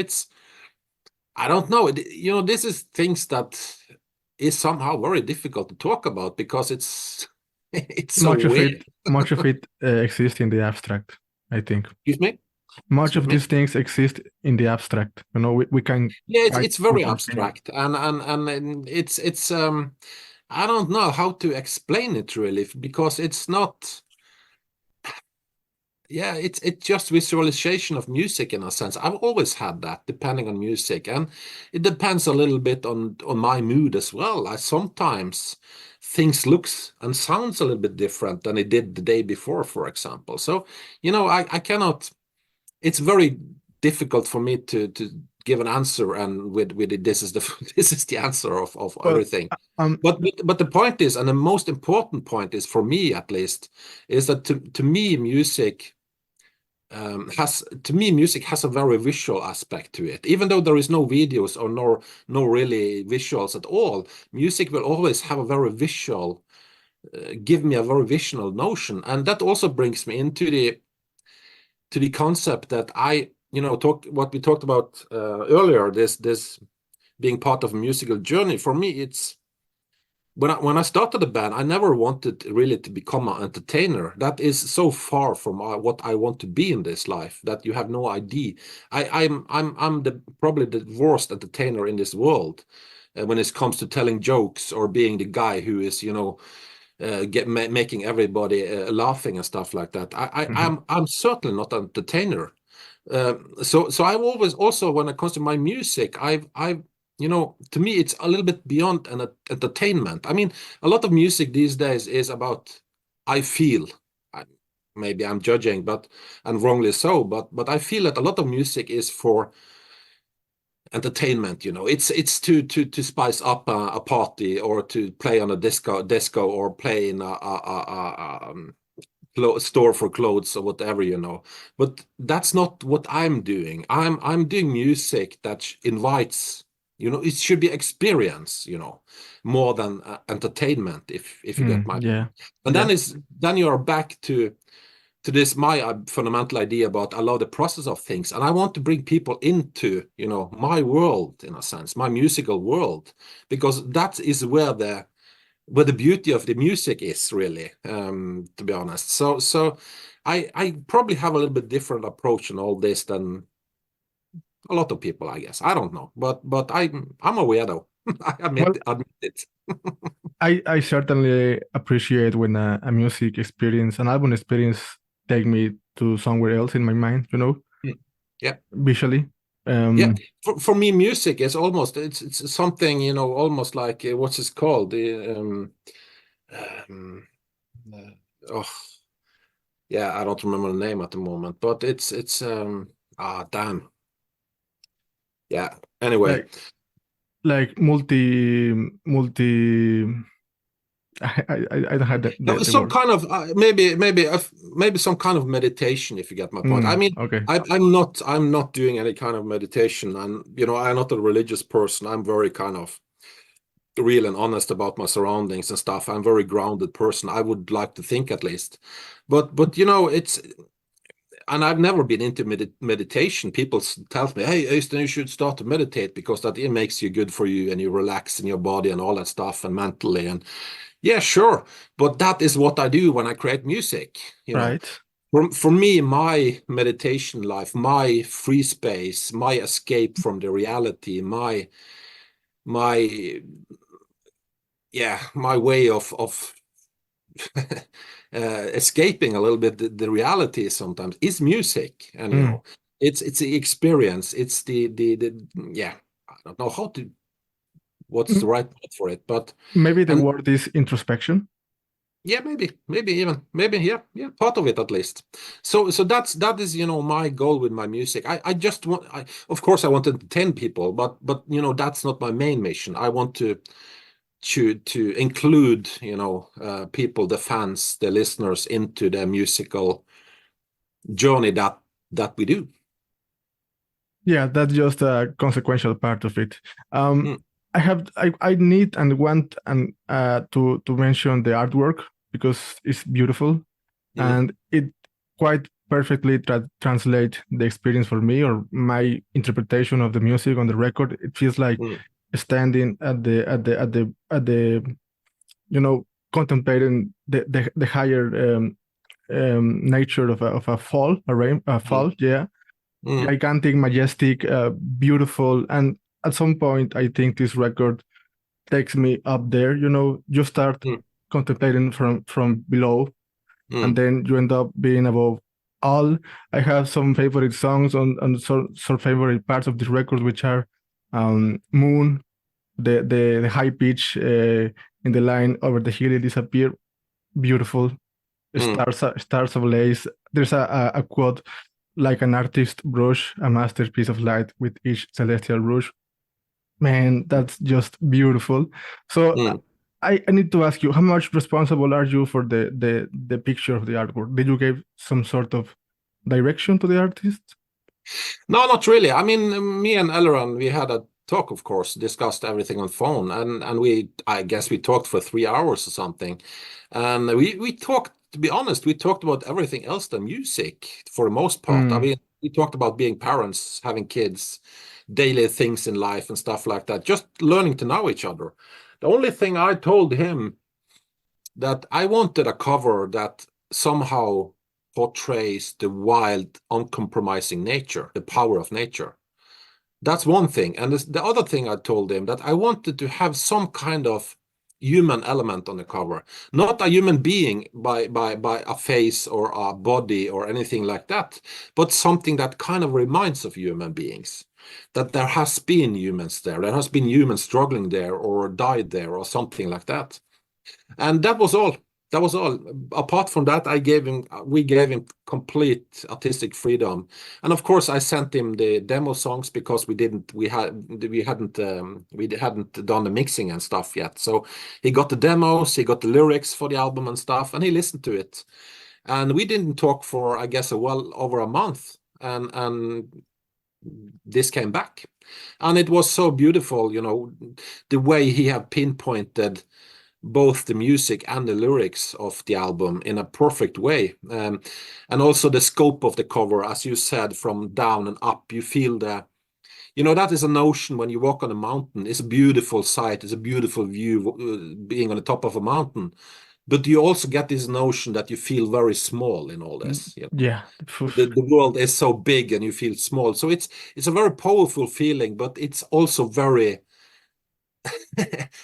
I don't know. This is things that is somehow very difficult to talk about, because it's so weird. Much of it exists in the abstract, I think. Excuse me? Much of these things exist in the abstract. We can. Yeah, it's very abstract, and it's I don't know how to explain it really, because it's not. Yeah, it's just visualization of music, in a sense. I've always had that, depending on music, and it depends a little bit on my mood as well. I sometimes things looks and sounds a little bit different than it did the day before, for example. So I cannot. It's very difficult for me to give an answer, and with it, this is the answer of everything. But the point is, and the most important point is, for me at least, is that to me music. Music has a very visual aspect to it. Even though there is no videos or no really visuals at all, music will always have a very visual, give me a very visual notion, and that also brings me into the concept that what we talked about earlier. This being part of a musical journey. For me, it's. When I started the band, I never wanted really to become an entertainer. That is so far from what I want to be in this life that you have no idea. I'm probably the worst entertainer in this world. when it comes to telling jokes or being the guy who is, making everybody laughing and stuff like that. Mhm. I'm certainly not an entertainer. So I've always also, when it comes to my music, I've to me it's a little bit beyond an entertainment. I mean, a lot of music these days is about I feel. I, Maybe I'm judging, but and wrongly so. But I feel that a lot of music is for entertainment. It's to spice up a party, or to play on a disco, or play in a store for clothes or whatever. But that's not what I'm doing. I'm doing music that invites. It should be experience, more than entertainment, if you get my Yeah, point. And yeah. then you are back to this my fundamental idea about allow the process of things, and I want to bring people into my world, in a sense, my musical world, because that is where the beauty of the music is, really, to be honest. So I probably have a little bit different approach in all this than a lot of people, I guess. I don't know, but I'm a weirdo. I Well, admit it. I certainly appreciate when a music experience, an album experience, take me to somewhere else in my mind, Mm. Yeah. visually. Yeah, Um, for me, music is almost it's something, almost like what's it called? Um, uh, oh, yeah, I don't remember the name at the moment, but it's damn. Yeah. Anyway, like like multi. I don't have no, the some word. kind of maybe some kind of meditation, if you get my point. I mean, Okay. I'm not doing any kind of meditation, and I'm not a religious person. I'm very kind of real and honest about my surroundings and stuff. I'm a very grounded person. I would like to think, at least. But it's, and I've never been into meditation. People tell me, "Hey, Øystein, you should start to meditate because that it makes you good for you, and you relax in your body and all that stuff, and mentally." And yeah, sure, but that is what I do when I create music. You know, Right. for me, my meditation life, my free space, my escape from the reality, my yeah, my way of escaping a little bit the reality sometimes is music. And Mm. it's the experience, it's the yeah, I don't know what's the M- right word for it, but Maybe the and word is introspection. yeah, maybe even maybe, yeah, part of it at least. So that is my goal with my music. I just want, of course I want to entertain people, but that's not my main mission. I want to include people, the fans, the listeners, into the musical journey that we do. Yeah, that's just a consequential part of it. Um, Mm, I need and want and to mention the artwork because it's beautiful mm, and it quite perfectly translate the experience for me or my interpretation of the music on the record. It feels like mm, standing at the contemplating the higher nature of a fall, a mm, fall, yeah, mm, gigantic, majestic, beautiful. And at some point, I think this record takes me up there. You start mm, contemplating from below, and mm, then you end up being above all. I have some favorite songs on some favorite parts of this record, which are Moon, the high pitch in the line over the hill, it disappear, beautiful. mm, Stars of lace. There's a quote like an artist brush, a masterpiece of light with each celestial brush. Man, that's just beautiful. So mm. I need to ask you, how much responsible are you for the picture of the artwork? Did you give some sort of direction to the artist? No, not really. I mean, me and Elleron, we had a talk, of course, discussed everything on phone, and I guess we talked for 3 hours or something, and we talked. To be honest, we talked about everything else than music for the most part. I Mm, mean, we talked about being parents, having kids, daily things in life, and stuff like that. Just learning to know each other. The only thing I told him, that I wanted a cover that somehow portrays the wild, uncompromising nature, the power of nature. That's one thing. And the other thing I told him that I wanted to have some kind of human element on the cover, not a human being by a face or a body or anything like that, but something that kind of reminds of human beings. That there has been humans there, there has been humans struggling there or died there or something like that. And that was all. That was all. Apart from that, we gave him complete artistic freedom. And of course, I sent him the demo songs because we hadn't done the mixing and stuff yet. So he got the demos, he got the lyrics for the album and stuff, and he listened to it. And we didn't talk for, I guess, well over a month. And this came back. And it was so beautiful, the way he had pinpointed both the music and the lyrics of the album in a perfect way. And also the scope of the cover, as you said, from down and up, you feel that is a notion when you walk on a mountain. It's a beautiful sight, it's a beautiful view being on the top of a mountain. But you also get this notion that you feel very small in all this. Yeah. The world is so big and you feel small. So it's a very powerful feeling, but it's also very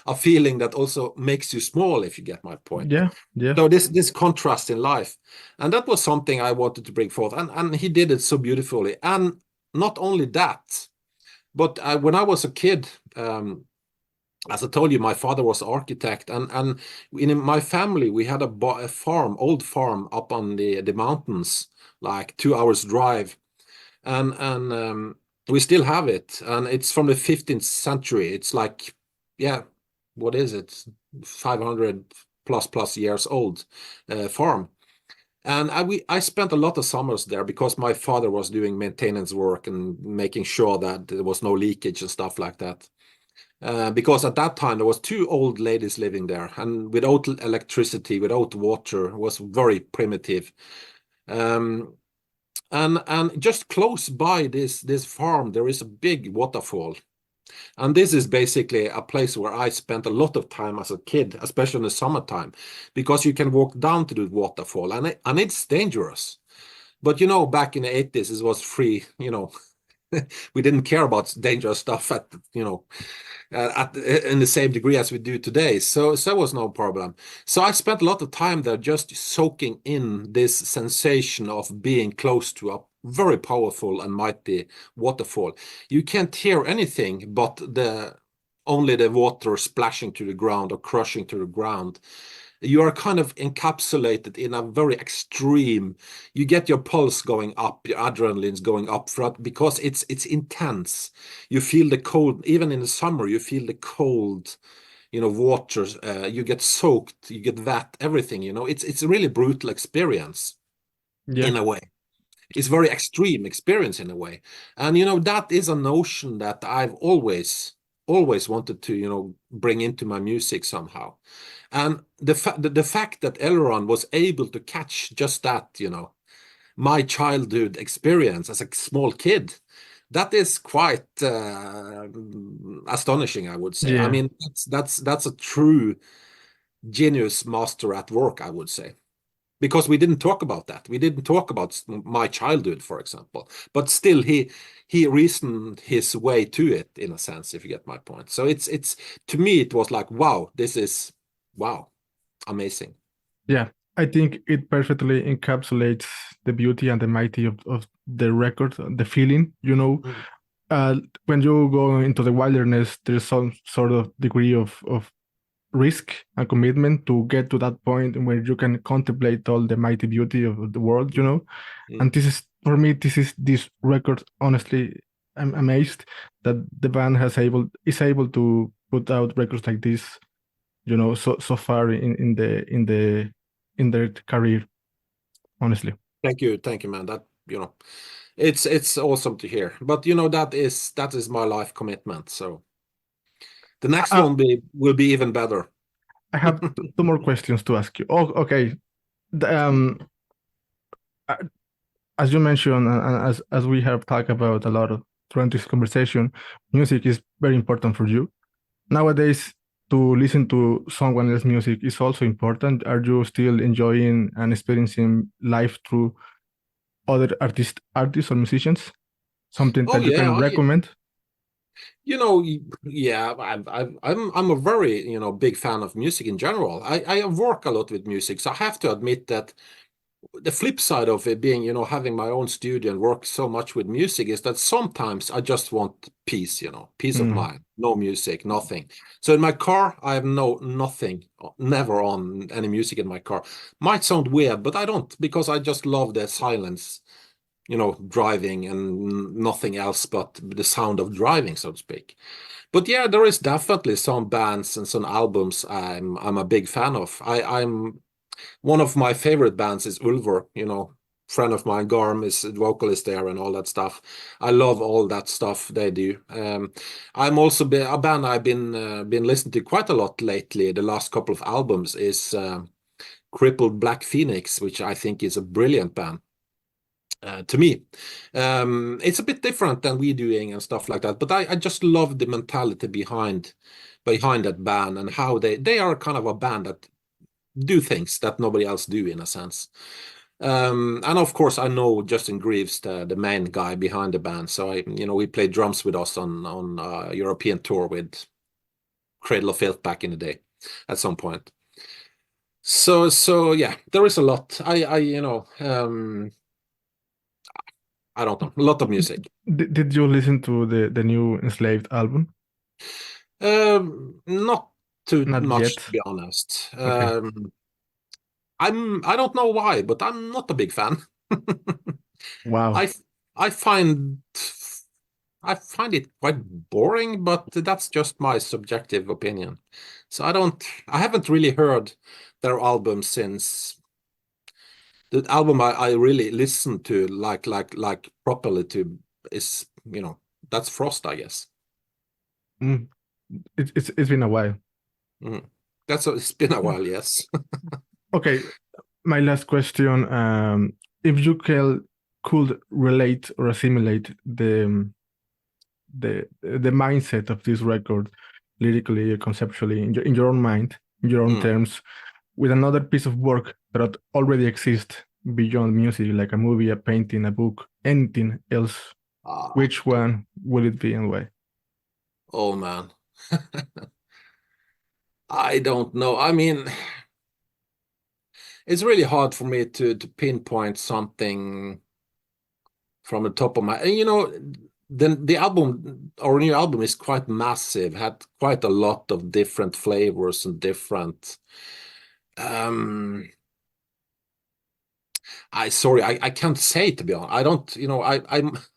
a feeling that also makes you small, if you get my point. Yeah, yeah. So this contrast in life, and that was something I wanted to bring forth, and he did it so beautifully. And not only that, but when I was a kid, as I told you, my father was an architect, and in my family we had a farm, old farm up on the mountains, like 2 hours drive, and we still have it, and it's from the 15th century. It's like, yeah, what is it? 500 plus years old farm. And I spent a lot of summers there because my father was doing maintenance work and making sure that there was no leakage and stuff like that. Because at that time there was two old ladies living there, and without electricity, without water, it was very primitive. Um, and just close by this farm, there is a big waterfall. And this is basically a place where I spent a lot of time as a kid, especially in the summertime, because you can walk down to the waterfall, and it's dangerous. But back in the 80s, it was free. We didn't care about dangerous stuff in the same degree as we do today. So it was no problem. So I spent a lot of time there just soaking in this sensation of being close to a very powerful and mighty waterfall. You can't hear anything but only the water splashing to the ground or crushing to the ground. You are kind of encapsulated in a very extreme. You get your pulse going up, your adrenaline's going up because it's intense. You feel the cold, even in the summer. You feel the cold, water. You get soaked, you get wet, everything. It's a really brutal experience Yeah. in a way. It's very extreme experience in a way, and that is a notion that I've always wanted to bring into my music somehow. And the fact that Elron was able to catch just that, my childhood experience as a small kid, that is quite astonishing, I would say. I Yeah. mean, that's a true genius master at work, I would say. Because we didn't talk about that. We didn't talk about my childhood, for example. But still, he reasoned his way to it, in a sense, if you get my point. So it's to me, it was like, wow, this is wow, amazing. Yeah. I think it perfectly encapsulates the beauty and the mighty of the record, the feeling, Mm. when you go into the wilderness, there's some sort of degree of risk and commitment to get to that point where you can contemplate all the mighty beauty of the world, And this is, for me, this record, honestly, I'm amazed that the band is able to put out records like this, so far in their career, honestly. Thank you, man. That it's awesome to hear. But that is my life commitment. So the next Uh, one will be even better. I have two more questions to ask you. Oh, okay. Uh, as you mentioned, and as we have talked about a lot throughout this conversation, music is very important for you. Nowadays, to listen to someone else's music is also important. Are you still enjoying and experiencing life through other artists or musicians? Something Oh that you yeah, can recommend? Yeah, I'm a very, big fan of music in general. I work a lot with music, so I have to admit that the flip side of it being, having my own studio and work so much with music is that sometimes I just want peace, peace of Mm. mind, no music, nothing. So in my car, I have nothing, never on any music in my car. Might sound weird, but I don't, because I just love the silence, driving and nothing else but the sound of driving, so to speak. But yeah, there is definitely some bands and some albums I'm a big fan of. I'm one of my favorite bands is Ulver, friend of mine, Garm is the vocalist there and all that stuff. I love all that stuff they do. I'm also a band I've been listening to quite a lot lately. The last couple of albums is Crippled Black Phoenix, which I think is a brilliant band. To me, it's a bit different than we doing and stuff like that. But I just love the mentality behind that band and how they are kind of a band that do things that nobody else do in a sense. And of course, I know Justin Greaves, the main guy behind the band. So he played drums with us on European tour with Cradle of Filth back in the day, at some point. So yeah, there is a lot. I don't know, a lot of music. Did you listen to the new Enslaved album? Not too Not much, yet. to be honest. Okay. I don't know why, but I'm not a big fan. Wow. I I find I find it quite boring, but that's just my subjective opinion. So I haven't really heard their album since the album I really listened to like properly to is, that's Frost, I guess. Mm. It's been a while. Mhm. It's been a while, yes. Okay, my last question. If you could relate or assimilate the mindset of this record lyrically, conceptually, in your own mind, in your own Mm. terms, with another piece of work that already exists beyond music, like a movie, a painting, a book, anything else, Ah, which one will it be and why? oh man. I don't know. I mean, it's really hard for me to pinpoint something from the top of my, then the album, our new album is quite massive, had quite a lot of different flavors and different. Um, I can't say, to be honest. I don't,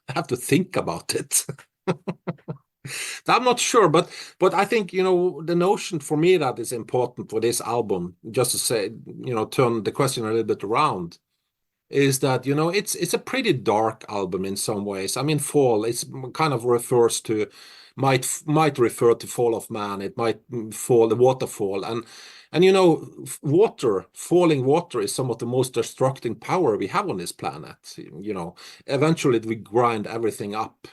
I have to think about it. I'm not sure, but I think, the notion for me that is important for this album, just to say, turn the question a little bit around, is that, it's a pretty dark album in some ways. I mean, Fall, it's kind of refers to, might refer to Fall of Man. It might fall, the waterfall, and falling water is some of the most destructing power we have on this planet. Eventually we grind everything up.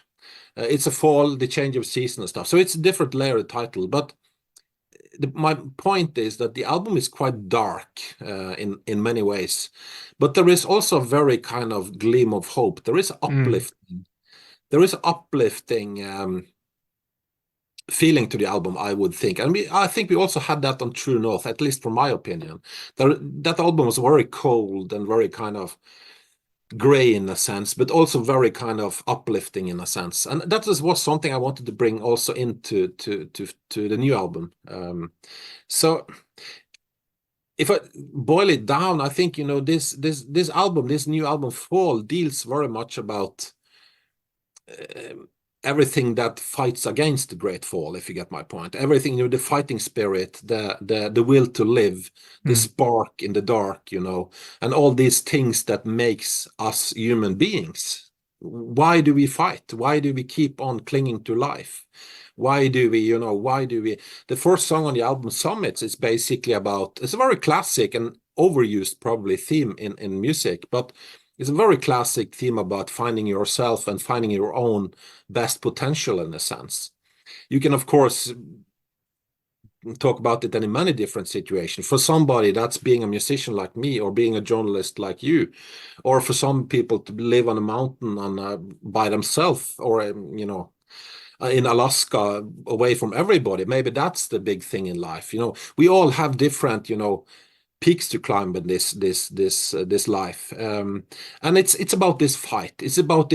It's a fall, the change of season and stuff. So it's a different layered title, but my point is that the album is quite dark in many ways, but there is also a very kind of gleam of hope. There is Mm, uplifting. There is uplifting feeling to the album, I would think, and I think we also had that on True North, at least from my opinion. That album was very cold and very kind of gray in a sense, but also very kind of uplifting in a sense. And was something I wanted to bring also into to the new album. So if I boil it down, I think, this album, this new album, Fall, deals very much about uh, everything that fights against the Great Fall, if you get my point. Everything, the fighting spirit, the will to live, the mm, spark in the dark, and all these things that makes us human beings. Why do we fight? Why do we keep on clinging to life? Why do we the first song on the album, Summits, is basically about, it's a very classic and overused probably theme in music, but it's a very classic theme about finding yourself and finding your own best potential in a sense. You can, of course, talk about it in many different situations. For somebody, that's being a musician like me, or being a journalist like you, or for some people to live on a mountain by themselves, or in Alaska away from everybody. Maybe that's the big thing in life. We all have different, peaks to climb in this life, and it's about this fight. It's about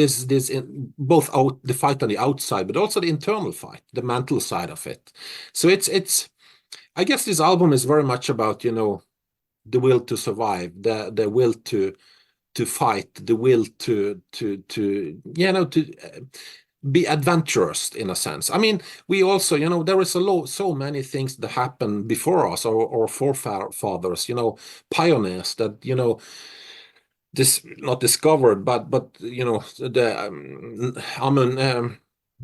both the fight on the outside, but also the internal fight, the mental side of it. So it's I guess this album is very much about the will to survive, the will to fight, the will to be adventurous in a sense. I mean, we also, there is so many things that happened before us, or forefathers, pioneers that, this not discovered, but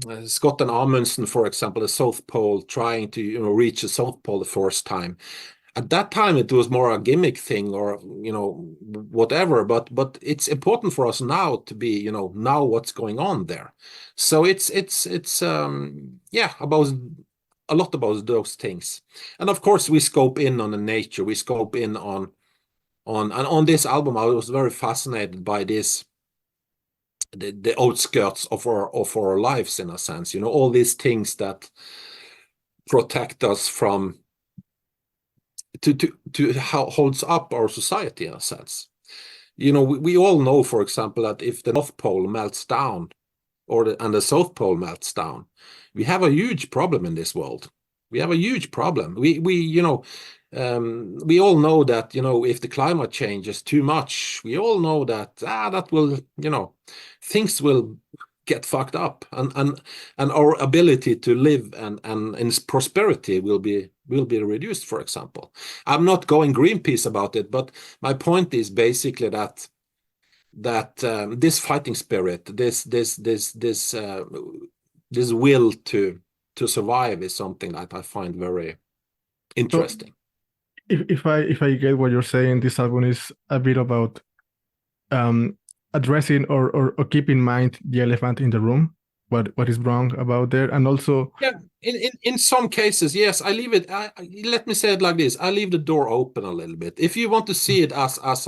the Scott and Amundsen, for example, the South Pole, trying to reach the South Pole the first time. At that time, it was more a gimmick thing, or whatever. But it's important for us now to be now what's going on there. So it's about a lot about those things. And of course, we scope in on the nature. We scope in on this album. I was very fascinated by this. The outskirts of our lives, in a sense, all these things that protect us from to how holds up our society, in a sense. We all know, for example, that if the North Pole melts down, and the South Pole melts down, we have a huge problem in this world. We have a huge problem. We all know that if the climate changes too much, we all know that that will things will get fucked up, and our ability to live and in prosperity will be reduced. For example, I'm not going Greenpeace about it, but my point is basically that this fighting spirit, this will to survive, is something that I find very interesting. So if I get what you're saying, this album is a bit about addressing or keep in mind the elephant in the room, what is wrong about there, and also in some cases, yes, I leave it. Let me say it like this: I leave the door open a little bit. If you want to see it as an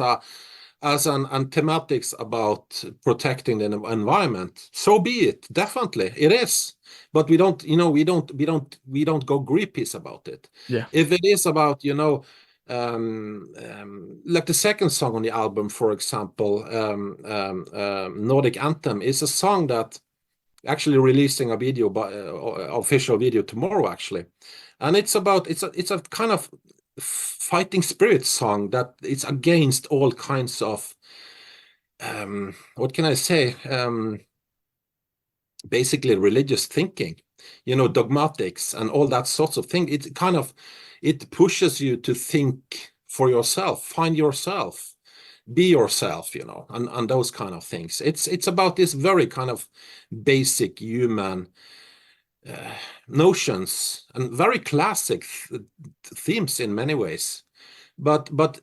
thematics about protecting the environment, so be it. Definitely, it is. But we don't go Greenpeace about it. Yeah. If it is about like the second song on the album, for example, Nordic Anthem, is a song that actually releasing a video, official video tomorrow, actually, and it's a kind of fighting spirit song that it's against all kinds of what can I say, basically religious thinking, dogmatics and all that sorts of thing. It pushes you to think for yourself, find yourself, be yourself, and those kind of things. It's about this very kind of basic human notions, and very classic themes in many ways, but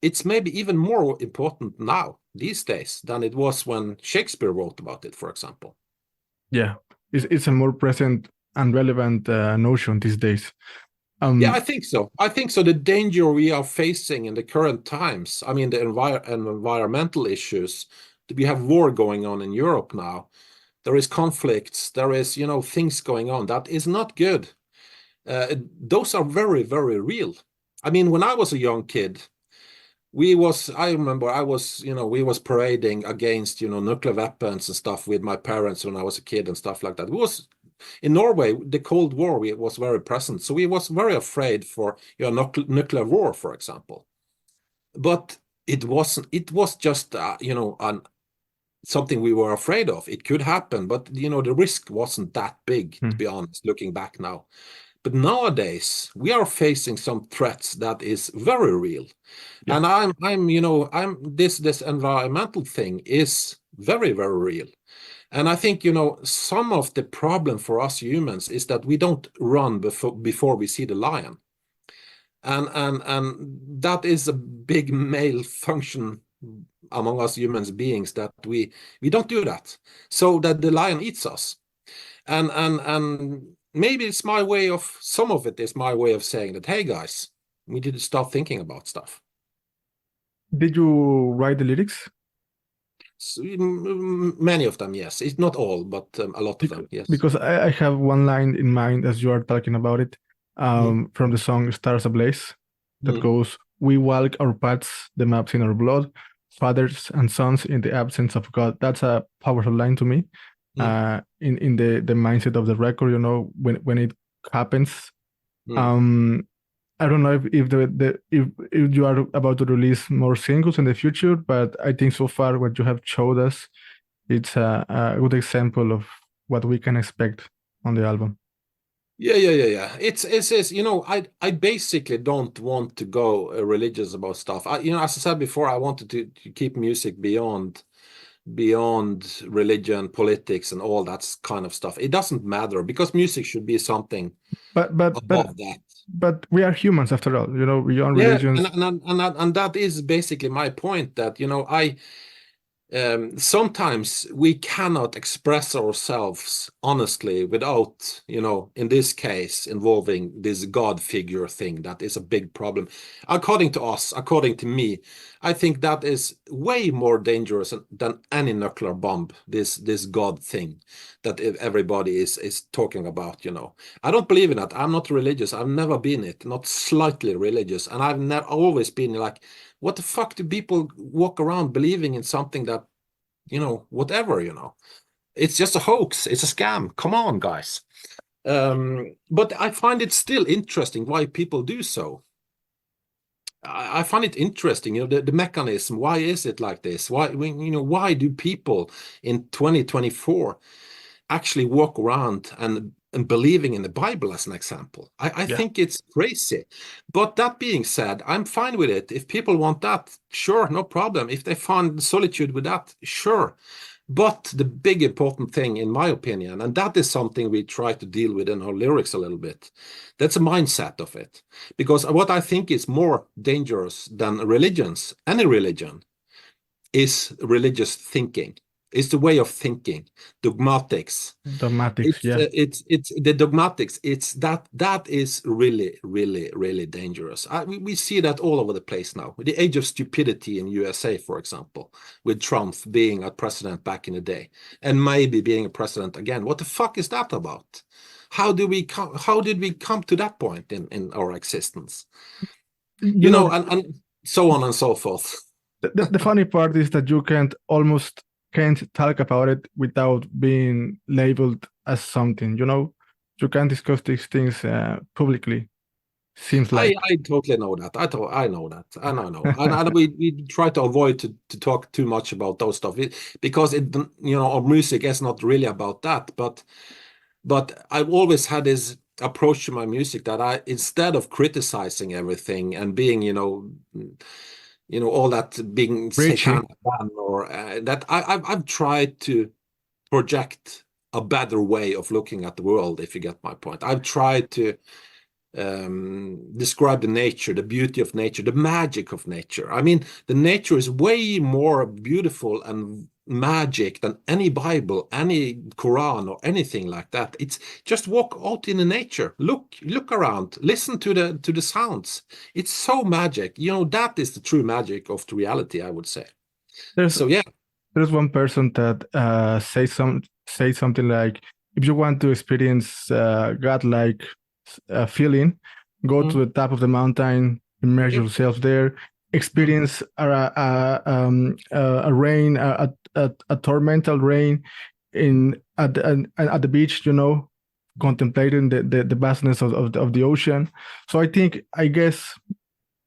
it's maybe even more important now these days than it was when Shakespeare wrote about it, for example. Yeah, it's a more present and relevant notion these days. Yeah, I think so. The danger we are facing in the current times, I mean, the environmental issues. We have war going on in Europe now. There is conflicts. There is, things going on that is not good. Those are very, very real. I mean, when I was a young kid, we was parading against, nuclear weapons and stuff with my parents when I was a kid and stuff like that. In Norway, the Cold War was very present, so we was very afraid for nuclear war, for example. But it wasn't. It was just something we were afraid of. It could happen, but the risk wasn't that big, to be honest, looking back now. But nowadays we are facing some threats that is very real. Yeah. And this environmental thing is very, very real. And I think, some of the problem for us humans is that we don't run before we see the lion. And that is a big male function among us humans beings, that we don't do that, so that the lion eats us. And maybe some of it is my way of saying that, hey guys, we need to start thinking about stuff. Did you write the lyrics? Many of them, yes. It's not all, but a lot of them, yes. Because I have one line in mind as you are talking about it, Mm, from the song Stars Ablaze, that mm, goes, "We walk our paths, the maps in our blood, fathers and sons in the absence of God." That's a powerful line to me. mm, In the mindset of the record, when it happens. mm. Um, I don't know if you are about to release more singles in the future, but I think so far what you have showed us, it's a good example of what we can expect on the album. Yeah. It's I basically don't want to go religious about stuff. As I said before, I wanted to keep music beyond religion, politics, and all that kind of stuff. It doesn't matter because music should be something But but but above that. but we are humans after all, beyond Yeah, and religions. and that is basically my point that I sometimes we cannot express ourselves honestly without, in this case, involving this God figure thing. That is a big problem. According to us, according to me, I think that is way more dangerous than any nuclear bomb, this God thing that everybody is talking about. I don't believe in that. I'm not religious. I've never been it, not slightly religious. And I've never always been like, what the fuck do people walk around believing in something that, whatever, it's just a hoax, it's a scam. Come on, guys. But I find it still interesting why people do so. I find it interesting, the mechanism. Why is it like this? Why do people in 2024 actually walk around and believing in the Bible, as an example? I Yeah. think it's crazy. But that being said, I'm fine with it. If people want that, sure, no problem. If they find solitude with that, sure. But the big important thing, in my opinion, and that is something we try to deal with in our lyrics a little bit, that's a mindset of it. Because what I think is more dangerous than religions, any religion, is religious thinking. It's the way of thinking, dogmatics. Dogmatics, yeah. It's the dogmatics. It's that is really, really, really dangerous. We see that all over the place now. The age of stupidity in USA, for example, with Trump being a president back in the day, and maybe being a president again. What the fuck is that about? How did we come to that point in our existence? You know, And so on and so forth. the funny part is that you can't talk about it without being labeled as something, you can't discuss these things publicly, seems I like. I totally know that. I know that. And I know. And we try to avoid to talk too much about those stuff because our music is not really about that. But I've always had this approach to my music that instead of criticizing everything and being, all that being Preachy. satanic or that I've tried to project a better way of looking at the world, if you get my point. I've tried to describe the nature, the beauty of nature, the magic of nature. I mean, the nature is way more beautiful and magic than any Bible, any Quran, or anything like that. It's just walk out in the nature, look around, listen to the sounds. It's so magic. That is the true magic of the reality, I would say. there's So yeah. there's one person that says something like, if you want to experience godlike feeling, go to Mm, the top of the mountain, immerse yep, yourself there, mm, experience a rain, a tormental rain at the beach, contemplating the vastness of the ocean. So I guess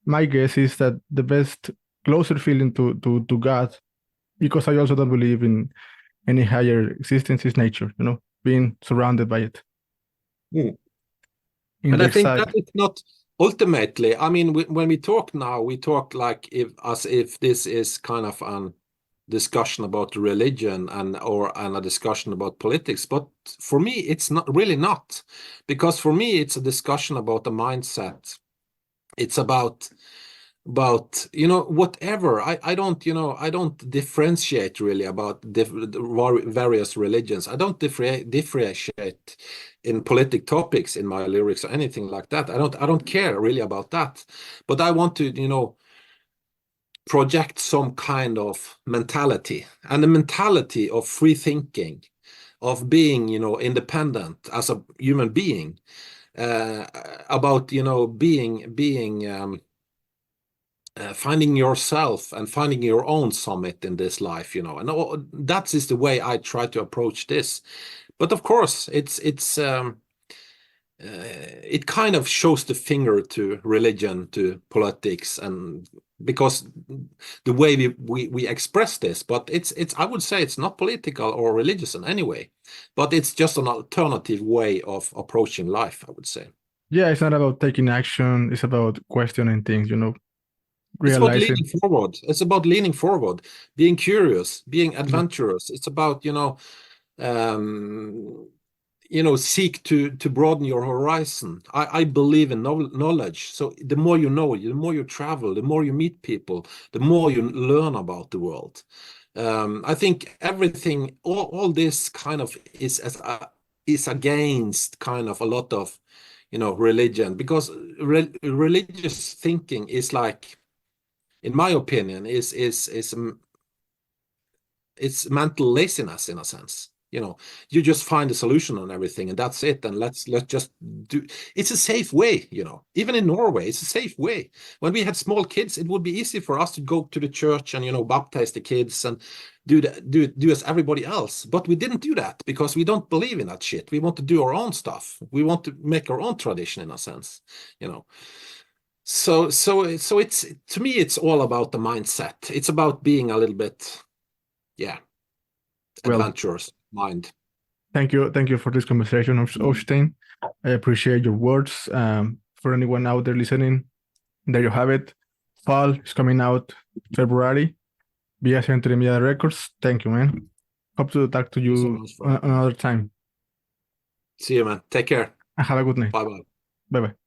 my guess is that the best closer feeling to God, because I also don't believe in any higher existence, is nature, being surrounded by it mm. in And the I think that exile. is not ultimately, I mean, when we talk now, we talk like as if this is kind of a discussion about religion and a discussion about politics. But for me, it's not really not, because for me, it's a discussion about the mindset. It's about whatever. I don't differentiate really about various religions. I don't differentiate in politic topics in my lyrics or anything like that. I don't care really about that, but I want to project some kind of mentality, and the mentality of free thinking, of being, independent as a human being, about, finding yourself and finding your own summit in this life, and that is the way I try to approach this. But of course, it kind of shows the finger to religion, to politics, and because the way we express this, but it's I would say it's not political or religious in any way, but it's just an alternative way of approaching life, I would say. Yeah, it's not about taking action, it's about questioning things, It's about realizing. leaning forward. It's about leaning forward, being curious, being adventurous. It's about, um, seek to broaden your horizon. I believe in knowledge. So the more you know, the more you travel, the more you meet people, the more you learn about the world. I think everything, all this kind of is against kind of a lot of, religion, because religious thinking is like, in my opinion, it's mental laziness in a sense. You just find a solution on everything and that's it, and let's just do. It's a safe way. Even in Norway, it's a safe way. When we had small kids, it would be easy for us to go to the church and baptize the kids and do as everybody else. But we didn't do that because we don't believe in that shit. We want to do our own stuff. We want to make our own tradition in a sense. So it's, to me, it's all about the mindset. It's about being a little bit, yeah, Well, adventurous mind. thank you for this conversation, Oystein. I appreciate your words. For anyone out there listening, there you have it. Fall is coming out February via Century Media Records. Thank you, man. Hope to talk to Thank you so you much for another time. See you, man. Take care. And have a good night. Bye bye. Bye bye.